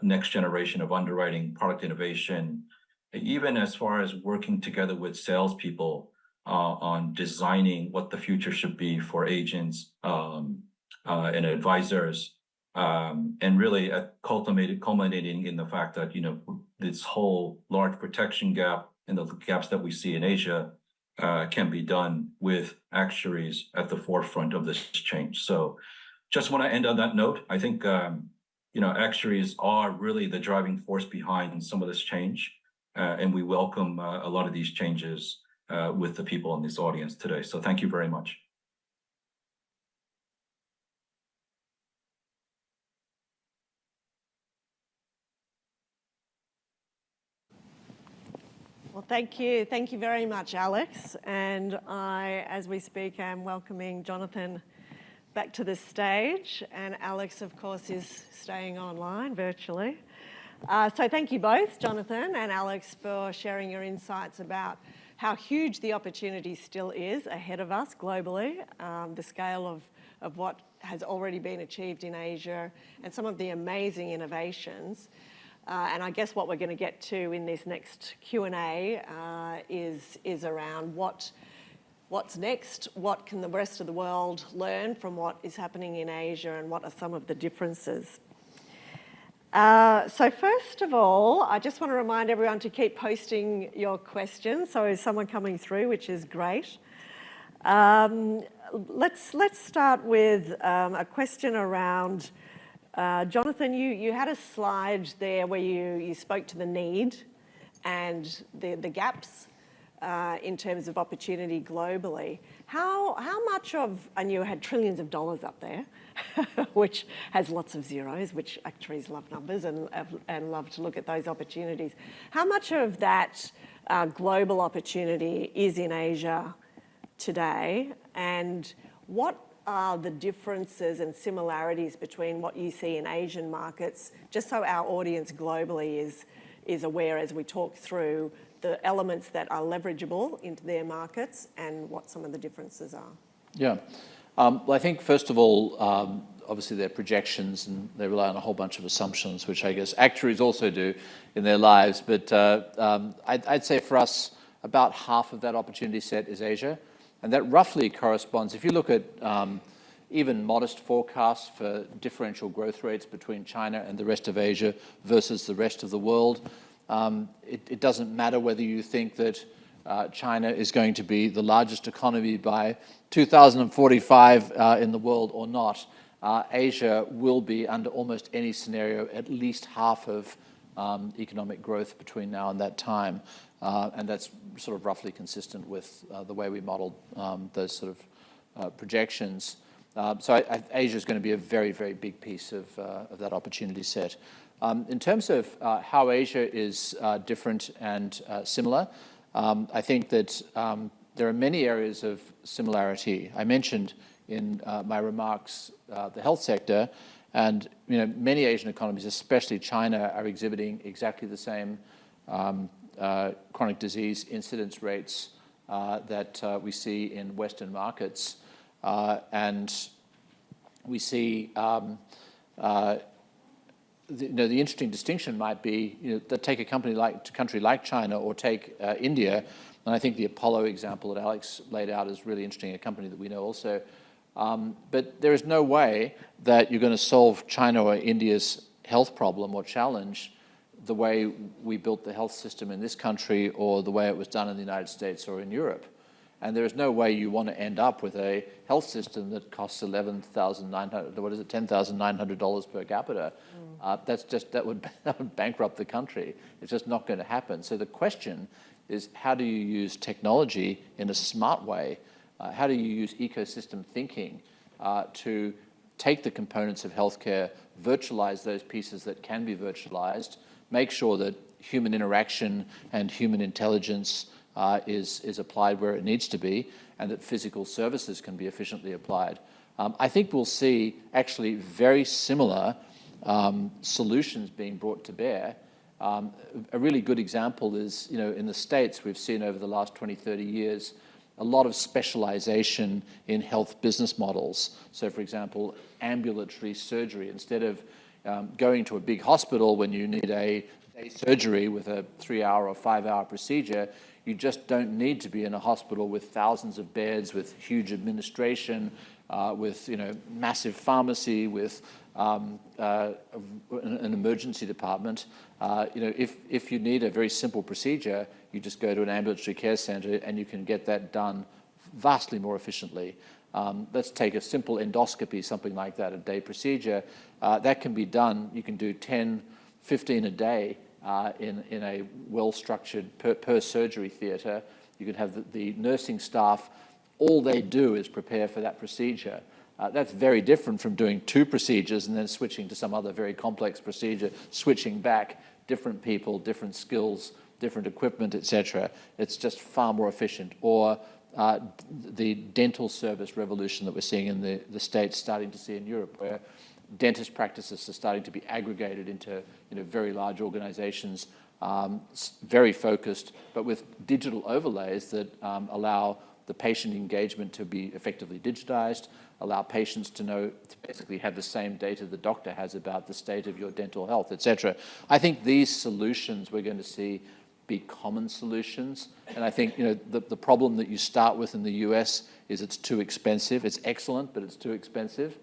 next generation of underwriting, product innovation, even as far as working together with salespeople on designing what the future should be for agents and advisors, and really culminating in the fact that this whole large protection gap and the gaps that we see in Asia can be done with actuaries at the forefront of this change. So just want to end on that note. I think actuaries are really the driving force behind some of this change, and we welcome a lot of these changes with the people in this audience today. So thank you very much.
Well, thank you. Thank you very much, Alex. And I, as we speak, am welcoming Jonathan back to the stage. And Alex, of course, is staying online virtually. So thank you both, Jonathan and Alex, for sharing your insights about how huge the opportunity still is ahead of us globally, the scale of what has already been achieved in Asia, and some of the amazing innovations. And I guess what we're going to get to in this next Q&A is around what's next, what can the rest of the world learn from what is happening in Asia, and what are some of the differences. So first of all, I just want to remind everyone to keep posting your questions. So is someone coming through, which is great. Let's start with a question around, Jonathan, you had a slide there where you spoke to the need and the gaps in terms of opportunity globally. How much of, and you had trillions of dollars up there, which has lots of zeros, which actuaries love numbers and love to look at those opportunities. How much of that global opportunity is in Asia today, and what are the differences and similarities between what you see in Asian markets, just so our audience globally is aware as we talk through the elements that are leverageable into their markets and what some of the differences are?
Yeah. Well, I think, first of all, obviously they're projections and they rely on a whole bunch of assumptions, which I guess actuaries also do in their lives. But I'd say for us, about half of that opportunity set is Asia. And that roughly corresponds, if you look at even modest forecasts for differential growth rates between China and the rest of Asia versus the rest of the world. It doesn't matter whether you think that China is going to be the largest economy by 2045 in the world or not. Asia will be, under almost any scenario, at least half of economic growth between now and that time. And that's sort of roughly consistent with the way we modeled those sort of projections. So Asia is going to be a very, very big piece of that opportunity set. In terms of how Asia is different and similar, I think that there are many areas of similarity. I mentioned in my remarks the health sector, and many Asian economies, especially China, are exhibiting exactly the same chronic disease incidence rates that we see in Western markets. And we see the interesting distinction might be that take a country like China or take India, and I think the Apollo example that Alex laid out is really interesting, a company that we know also. But there is no way that you're going to solve China or India's health problem or challenge the way we built the health system in this country or the way it was done in the United States or in Europe. And there is no way you want to end up with a health system that costs $10,900 per capita. That would bankrupt the country. It's just not going to happen. So the question is, how do you use technology in a smart way? How do you use ecosystem thinking to take the components of healthcare, virtualize those pieces that can be virtualized, make sure that human interaction and human intelligence is applied where it needs to be, and that physical services can be efficiently applied. I think we'll see actually very similar solutions being brought to bear. A really good example is, in the States, we've seen over the last 20, 30 years, a lot of specialization in health business models. So, for example, ambulatory surgery. Instead of going to a big hospital when you need a day surgery with a 3-hour or 5-hour procedure, you just don't need to be in a hospital with thousands of beds, with huge administration, with massive pharmacy, with an emergency department. If you need a very simple procedure, you just go to an ambulatory care center and you can get that done vastly more efficiently. Let's take a simple endoscopy, something like that, a day procedure. That can be done. You can do 10, 15 a day in a well-structured per surgery theater. You can have the nursing staff, all they do is prepare for that procedure. That's very different from doing 2 procedures and then switching to some other very complex procedure, switching back, different people, different skills, different equipment, etc. It's just far more efficient. Or the dental service revolution that we're seeing in the States, starting to see in Europe, where dentist practices are starting to be aggregated into very large organizations, very focused, but with digital overlays that allow the patient engagement to be effectively digitized, allow patients to basically have the same data the doctor has about the state of your dental health, etc. I think these solutions we're going to see be common solutions. And I think the problem that you start with in the US is it's too expensive. It's excellent, but it's too expensive.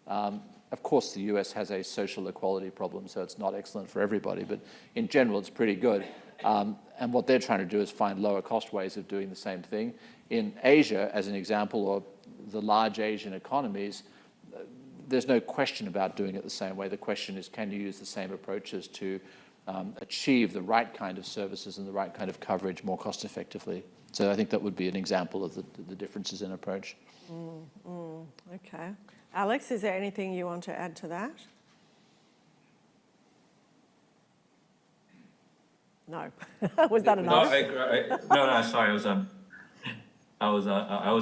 Of course, the US has a social equality problem, so it's not excellent for everybody, but in general, it's pretty good. And what they're trying to do is find lower cost ways of doing the same thing. In Asia, as an example, or the large Asian economies, there's no question about doing it the same way. The question is, can you use the same approaches to achieve the right kind of services and the right kind of coverage more cost effectively? So I think that would be an example of the differences in approach.
Okay. Alex, is there anything you want to add to that? No. Was that enough?
No, I agree. No, sorry, I was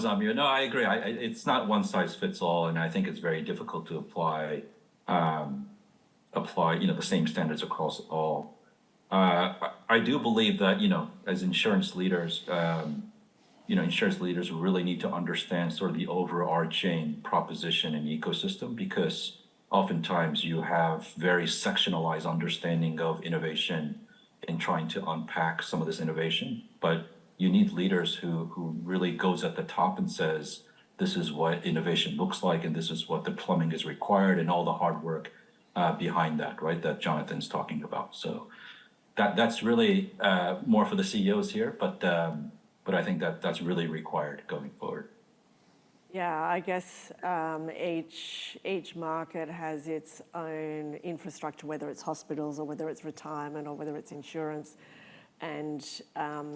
on mute. No, I agree. It's not one size fits all, and I think it's very difficult to apply the same standards across all. I do believe that as insurance leaders, insurance leaders really need to understand sort of the overarching proposition and ecosystem, because oftentimes you have very sectionalized understanding of innovation in trying to unpack some of this innovation. But you need leaders who really goes at the top and says, this is what innovation looks like, and this is what the plumbing is required, and all the hard work behind that, right? That Jonathan's talking about. So that's really more for the CEOs here, but I think that's really required going forward.
Yeah, I guess each market has its own infrastructure, whether it's hospitals or whether it's retirement or whether it's insurance, and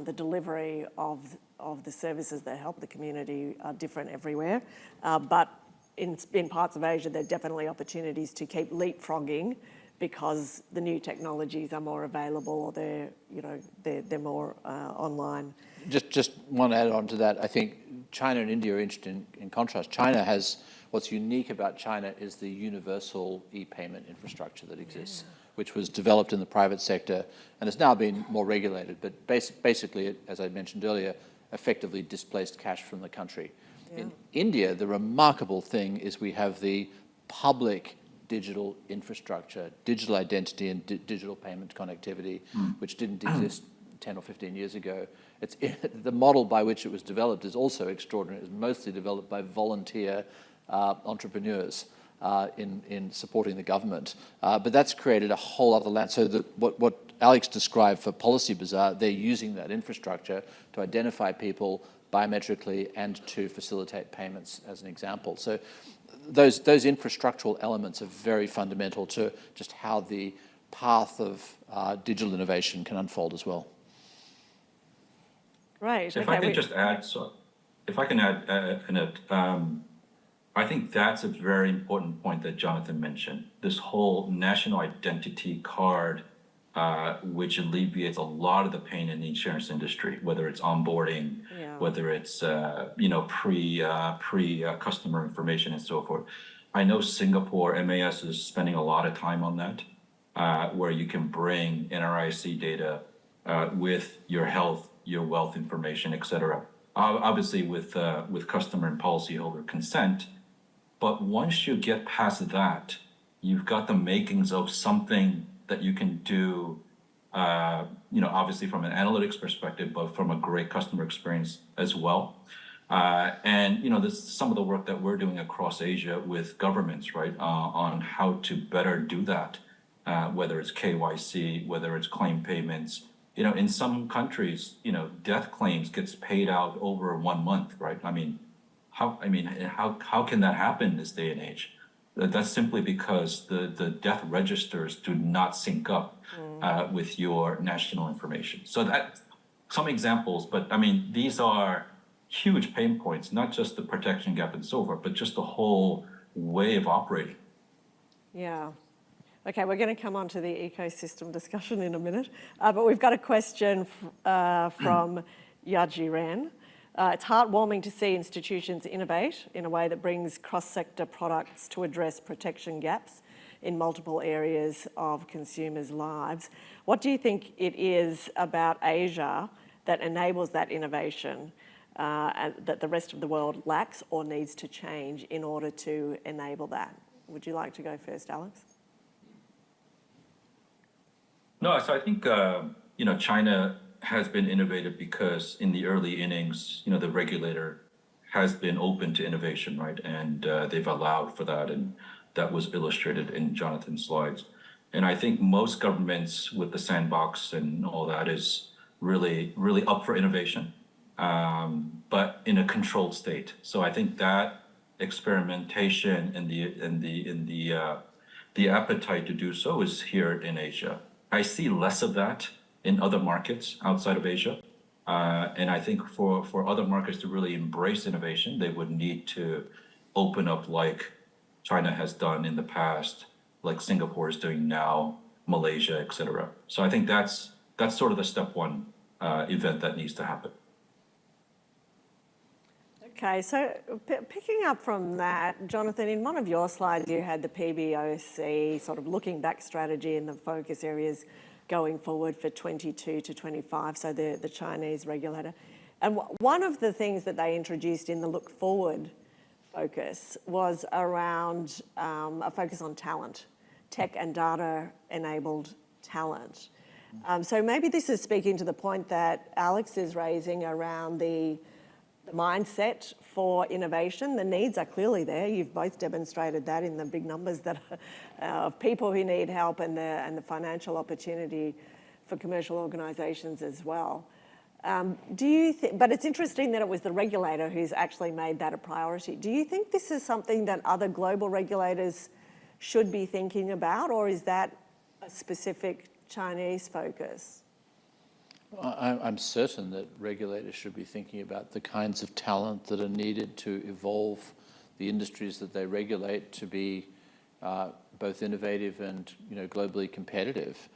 the delivery of the services that help the community are different everywhere. But in parts of Asia, there are definitely opportunities to keep leapfrogging because the new technologies are more available, or they're more online.
Just one add on to that. I think China and India are interesting in contrast. China has, what's unique about China is the universal e-payment infrastructure that exists, which was developed in the private sector and has now been more regulated, but basically, as I mentioned earlier, effectively displaced cash from the country. Yeah. In India, the remarkable thing is we have the public digital infrastructure, digital identity and digital payment connectivity, which didn't exist 10 or 15 years ago. The model by which it was developed is also extraordinary. It was mostly developed by volunteer entrepreneurs in supporting the government. But that's created a whole other land. So what Alex described for Policy Bazaar, they're using that infrastructure to identify people biometrically and to facilitate payments, as an example. So those infrastructural elements are very fundamental to just how the path of digital innovation can unfold as well.
Right.
So if I can just add, Annette, I think that's a very important point that Jonathan mentioned. This whole national identity card, which alleviates a lot of the pain in the insurance industry, whether it's onboarding, whether it's pre-customer information and so forth. I know Singapore MAS is spending a lot of time on that, where you can bring NRIC data with your health, your wealth information, et cetera. Obviously with customer and policyholder consent. But once you get past that, you've got the makings of something that you can do, obviously from an analytics perspective, but from a great customer experience as well. This is some of the work that we're doing across Asia with governments, right, on how to better do that, whether it's KYC, whether it's claim payments. In some countries, death claims gets paid out over 1 month, right? How can that happen in this day and age? That's simply because the death registers do not sync up with your national information. So that's some examples, but these are huge pain points, not just the protection gap and so forth, but just the whole way of operating.
Yeah. Okay, we're going to come on to the ecosystem discussion in a minute, but we've got a question from Yaji Ran. It's heartwarming to see institutions innovate in a way that brings cross-sector products to address protection gaps in multiple areas of consumers' lives. What do you think it is about Asia that enables that innovation that the rest of the world lacks or needs to change in order to enable that? Would you like to go first, Alex?
No, so I think, China has been innovative because in the early innings, the regulator has been open to innovation, right? And they've allowed for that, and that was illustrated in Jonathan's slides. And I think most governments with the sandbox and all that is really, really up for innovation, but in a controlled state. So I think that experimentation and the appetite to do so is here in Asia. I see less of that in other markets outside of Asia. And I think for other markets to really embrace innovation, they would need to open up like China has done in the past, like Singapore is doing now, Malaysia, et cetera. So I think that's sort of the step one event that needs to happen.
Okay, so picking up from that, Jonathan, in one of your slides, you had the PBOC sort of looking back strategy and the focus areas going forward for 22 to 25, so the Chinese regulator. And one of the things that they introduced in the look forward focus was around a focus on talent, tech and data-enabled talent. So maybe this is speaking to the point that Alex is raising around the the mindset for innovation. The needs are clearly there. You've both demonstrated that in the big numbers that of people who need help and the financial opportunity for commercial organisations as well. Do you think? But it's interesting that it was the regulator who's actually made that a priority. Do you think this is something that other global regulators should be thinking about, or is that a specific Chinese focus?
I'm certain that regulators should be thinking about the kinds of talent that are needed to evolve the industries that they regulate to be both innovative and globally competitive.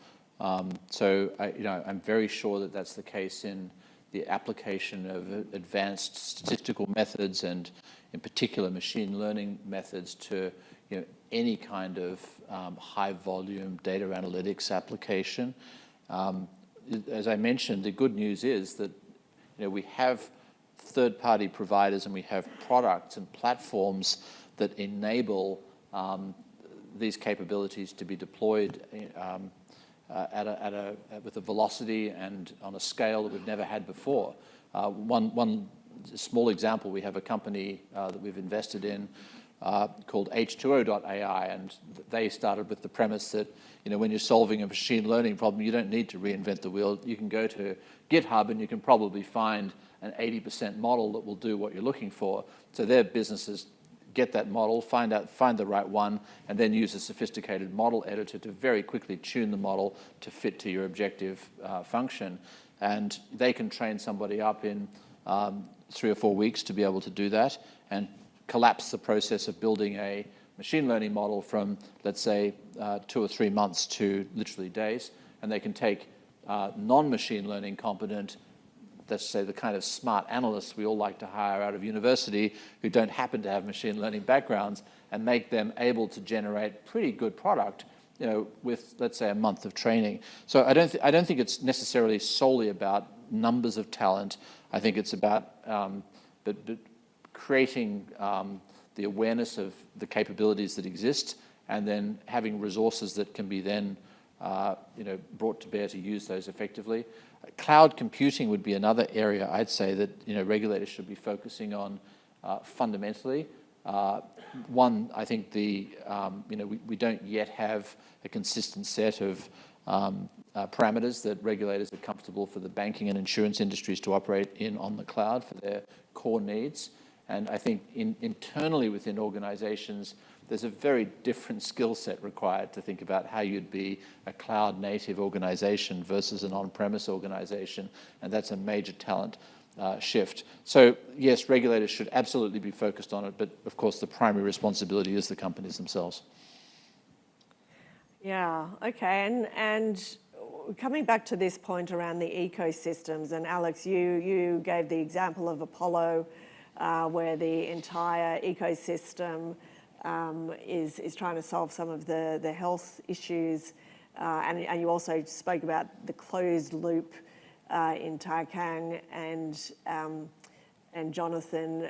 So I'm very sure that that's the case in the application of advanced statistical methods and, in particular, machine learning methods to any kind of high volume data analytics application. As I mentioned, the good news is that we have third-party providers and we have products and platforms that enable these capabilities to be deployed with a velocity and on a scale that we've never had before. One small example, we have a company that we've invested in called H2O.ai, and they started with the premise that when you're solving a machine learning problem, you don't need to reinvent the wheel. You can go to GitHub and you can probably find an 80% model that will do what you're looking for. So their business is get that model, find the right one, and then use a sophisticated model editor to very quickly tune the model to fit to your objective function. And they can train somebody up in 3 or 4 weeks to be able to do that and collapse the process of building a machine learning model from, let's say, 2 or 3 months to literally days. And they can take non-machine learning competent, let's say the kind of smart analysts we all like to hire out of university who don't happen to have machine learning backgrounds, and make them able to generate pretty good product, with, let's say, a month of training. So I don't think it's necessarily solely about numbers of talent. I think it's about but creating the awareness of the capabilities that exist, and then having resources that can be then brought to bear to use those effectively. Cloud computing would be another area I'd say that regulators should be focusing on fundamentally. One, I think we don't yet have a consistent set of parameters that regulators are comfortable for the banking and insurance industries to operate in on the cloud for their core needs. And I think internally within organizations, there's a very different skill set required to think about how you'd be a cloud-native organization versus an on-premise organization, and that's a major talent shift. So yes, regulators should absolutely be focused on it, but of course the primary responsibility is the companies themselves.
Yeah, okay, and coming back to this point around the ecosystems, and Alex, you gave the example of Apollo, where the entire ecosystem is trying to solve some of the health issues, and you also spoke about the closed loop in Taikang and Jonathan.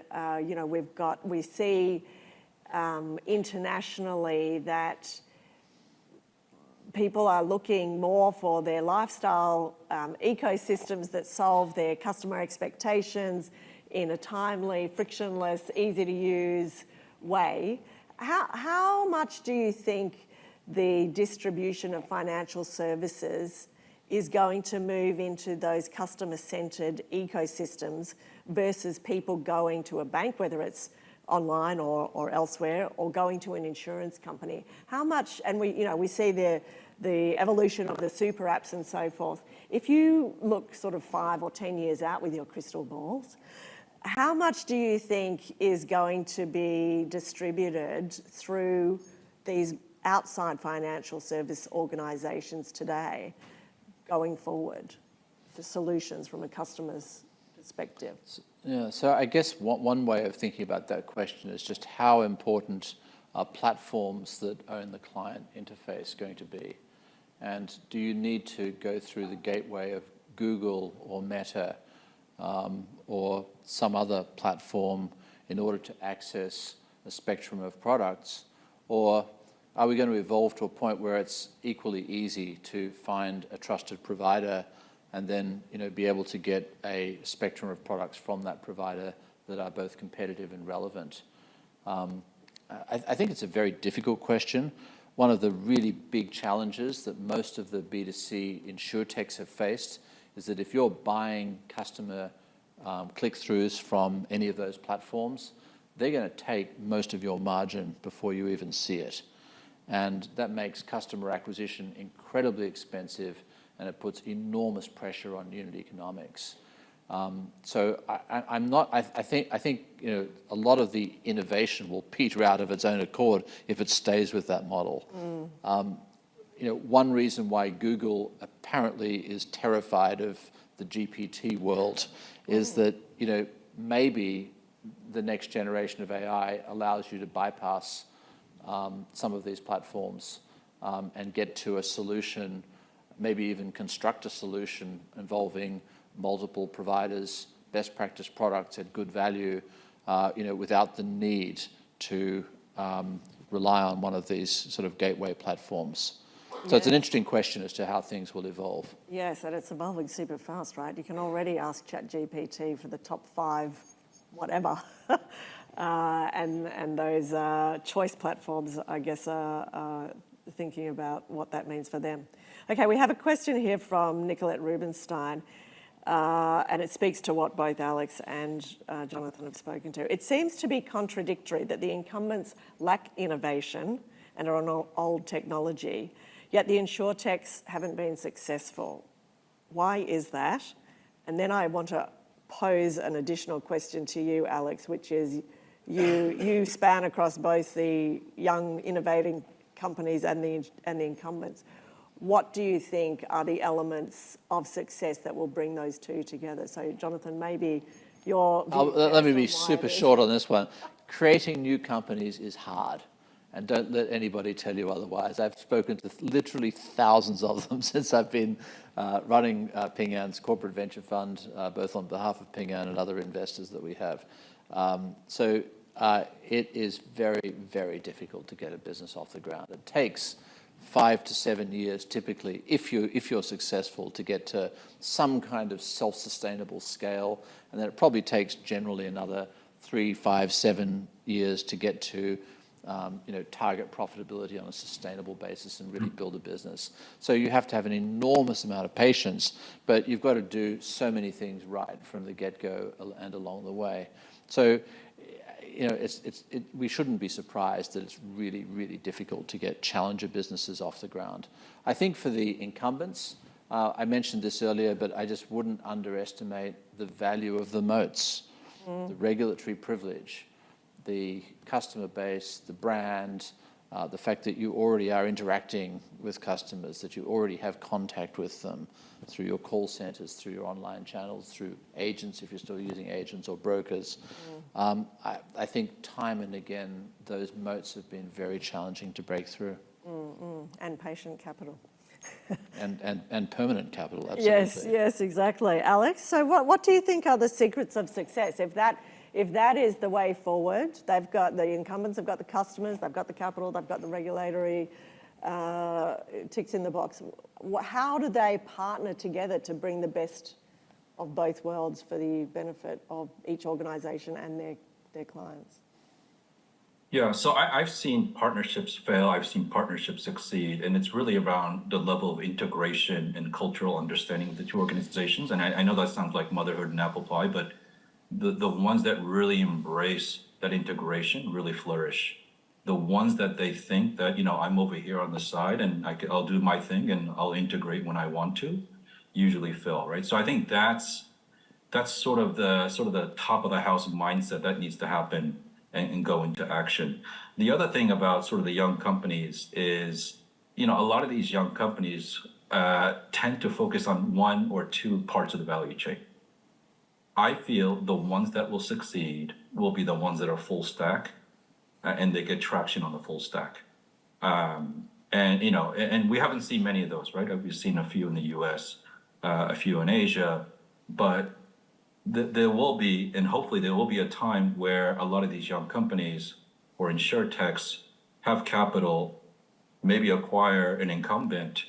We see internationally that people are looking more for their lifestyle ecosystems that solve their customer expectations in a timely, frictionless, easy to use way. How much do you think the distribution of financial services is going to move into those customer-centred ecosystems versus people going to a bank, whether it's online or elsewhere, or going to an insurance company? How much, and we see the evolution of the super apps and so forth. If you look sort of 5 or 10 years out with your crystal balls, how much do you think is going to be distributed through these outside financial service organisations today going forward for solutions from a customer's perspective?
Yeah, so I guess one way of thinking about that question is just how important are platforms that own the client interface going to be? And do you need to go through the gateway of Google or Meta or some other platform in order to access a spectrum of products? Or are we going to evolve to a point where it's equally easy to find a trusted provider and then be able to get a spectrum of products from that provider that are both competitive and relevant? I think it's a very difficult question. One of the really big challenges that most of the B2C insurtechs have faced is that if you're buying customer click-throughs from any of those platforms, they're going to take most of your margin before you even see it. And that makes customer acquisition incredibly expensive, and it puts enormous pressure on unit economics. So I think a lot of the innovation will peter out of its own accord if it stays with that model. One reason why Google apparently is terrified of the GPT world is that maybe the next generation of AI allows you to bypass some of these platforms and get to a solution, maybe even construct a solution involving multiple providers, best practice products at good value, without the need to rely on one of these sort of gateway platforms. So it's an interesting question as to how things will evolve.
Yes, and it's evolving super fast, right? You can already ask ChatGPT for the top 5 whatever. And those choice platforms, I guess, are thinking about what that means for them. Okay, we have a question here from Nicolette Rubenstein, and it speaks to what both Alex and Jonathan have spoken to. It seems to be contradictory that the incumbents lack innovation and are on old technology, yet the insurtechs haven't been successful. Why is that? And then I want to pose an additional question to you, Alex, which is you span across both the young innovating companies and the incumbents. What do you think are the elements of success that will bring those two together? So, Jonathan, maybe your view
let me be super short on this one. Creating new companies is hard, and don't let anybody tell you otherwise. I've spoken to literally thousands of them since I've been running Ping An's corporate venture fund, both on behalf of Ping An and other investors that we have. So it is very, very difficult to get a business off the ground. It takes 5 to 7 years typically, if you're successful, to get to some kind of self-sustainable scale, and then it probably takes generally another 3, 5, 7 years to get to target profitability on a sustainable basis and really build a business. So you have to have an enormous amount of patience, but you've got to do so many things right from the get-go and along the way. So we shouldn't be surprised that it's really, really difficult to get challenger businesses off the ground. I think for the incumbents, I mentioned this earlier, but I just wouldn't underestimate the value of the moats, the regulatory privilege, the customer base, the brand, the fact that you already are interacting with customers, that you already have contact with them through your call centers, through your online channels, through agents, if you're still using agents or brokers. I think time and again, those moats have been very challenging to break through.
And patient capital.
and permanent capital, absolutely.
Yes, exactly. Alex, so what do you think are the secrets of success? If that is the way forward, they've got the incumbents, they've got the customers, they've got the capital, they've got the regulatory ticks in the box. How do they partner together to bring the best of both worlds for the benefit of each organisation and their clients?
Yeah, so I've seen partnerships fail, I've seen partnerships succeed, and it's really around the level of integration and cultural understanding of the two organizations. And I know that sounds like motherhood and apple pie, but the ones that really embrace that integration really flourish. The ones that they think that, I'm over here on the side and I'll do my thing and I'll integrate when I want to, usually fail, right? So I think that's sort of the top of the house mindset that needs to happen and go into action. The other thing about sort of the young companies is, a lot of these young companies tend to focus on one or two parts of the value chain. I feel the ones that will succeed will be the ones that are full stack and they get traction on the full stack. And we haven't seen many of those, right? We've seen a few in the US, a few in Asia, but there will be, and hopefully there will be a time where a lot of these young companies or insurtechs have capital, maybe acquire an incumbent,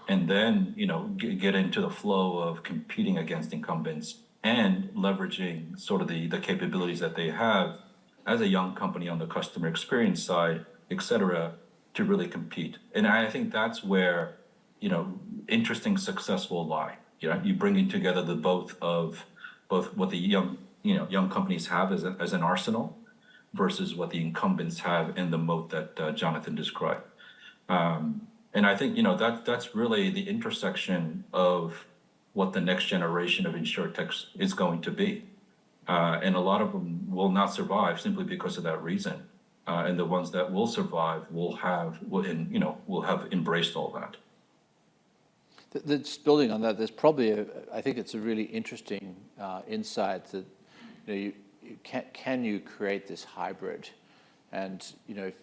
and then, get into the flow of competing against incumbents and leveraging sort of the capabilities that they have as a young company on the customer experience side, et cetera, to really compete. And I think that's where, interesting success will lie. You bringing together the both what the young companies have as an arsenal versus what the incumbents have in the moat that Jonathan described. And I think, that's really the intersection of what the next generation of insurtechs is going to be. And a lot of them will not survive simply because of that reason. And the ones that will survive will have embraced all that.
Just building on that, there's probably I think it's a really interesting insight that can you create this hybrid? And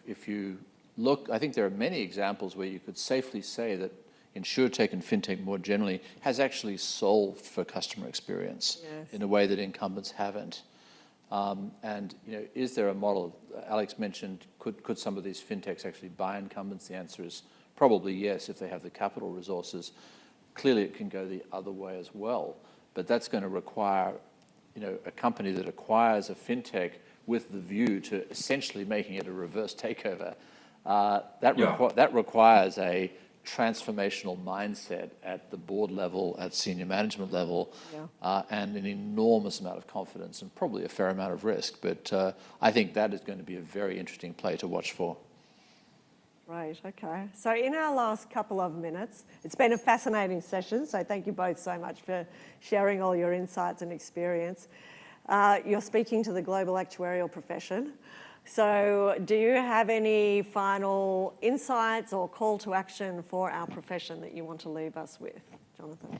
if you look, I think there are many examples where you could safely say that insurtech and fintech more generally has actually solved for customer experience in a way that incumbents haven't. And is there a model? Alex mentioned, could some of these fintechs actually buy incumbents? The answer is probably yes, if they have the capital resources. Clearly, it can go the other way as well, but that's going to require, a company that acquires a fintech with the view to essentially making it a reverse takeover. That requires a transformational mindset at the board level, at senior management level, and an enormous amount of confidence and probably a fair amount of risk. But I think that is going to be a very interesting play to watch for.
Right, okay. So in our last couple of minutes, it's been a fascinating session, so thank you both so much for sharing all your insights and experience. You're speaking to the global actuarial profession. So do you have any final insights or call to action for our profession that you want to leave us with, Jonathan?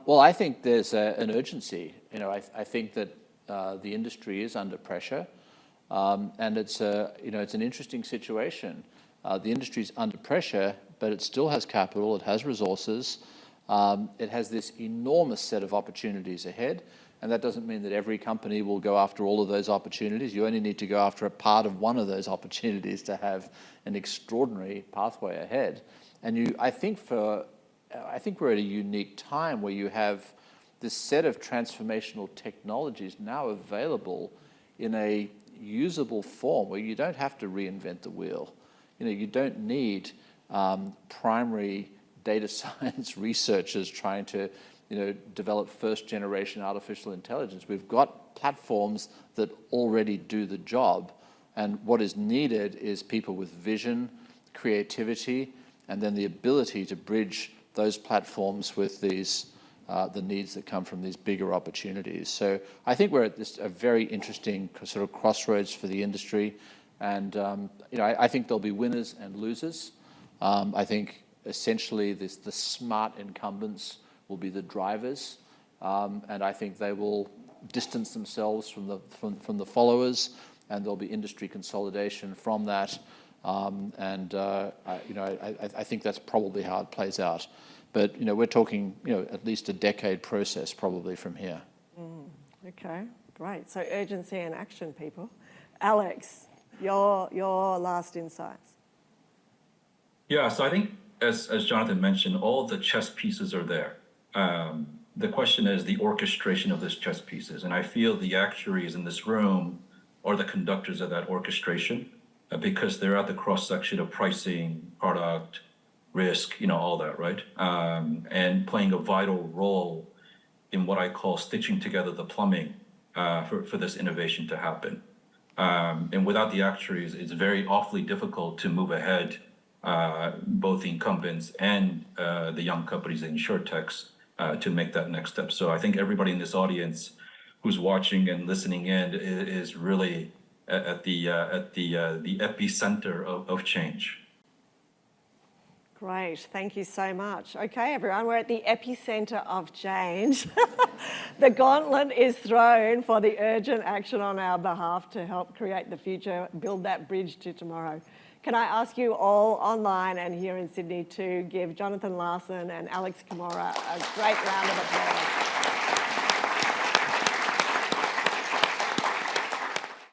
Well, I think there's an urgency. I think that the industry is under pressure, and it's an interesting situation. The industry's under pressure, but it still has capital, it has resources, it has this enormous set of opportunities ahead, and that doesn't mean that every company will go after all of those opportunities. You only need to go after a part of one of those opportunities to have an extraordinary pathway ahead. And I think we're at a unique time where you have this set of transformational technologies now available in a usable form where you don't have to reinvent the wheel. You don't need primary data science researchers trying to, develop first-generation artificial intelligence. We've got platforms that already do the job, and what is needed is people with vision, creativity, and then the ability to bridge those platforms with these the needs that come from these bigger opportunities. So I think we're at a very interesting sort of crossroads for the industry. And I think there'll be winners and losers. I think essentially the smart incumbents will be the drivers, and I think they will distance themselves from the followers, and there'll be industry consolidation from that. I think that's probably how it plays out. But we're talking at least a decade process probably from here.
Okay, great. So urgency and action, people. Alex, your last insights.
Yeah, so I think as Jonathan mentioned, all the chess pieces are there. The question is the orchestration of those chess pieces, and I feel the actuaries in this room are the conductors of that orchestration because they're at the cross section of pricing, product, risk, all that, right? And playing a vital role in what I call stitching together the plumbing for this innovation to happen. And without the actuaries, it's very awfully difficult to move ahead, both the incumbents and the young companies, the insurtechs, to make that next step. So I think everybody in this audience who's watching and listening in is really at the epicenter of change.
Great, thank you so much. Okay, everyone, we're at the epicenter of change. The gauntlet is thrown for the urgent action on our behalf to help create the future, build that bridge to tomorrow. Can I ask you all online and here in Sydney to give Jonathan Larsen and Alex Kimura a great round of applause?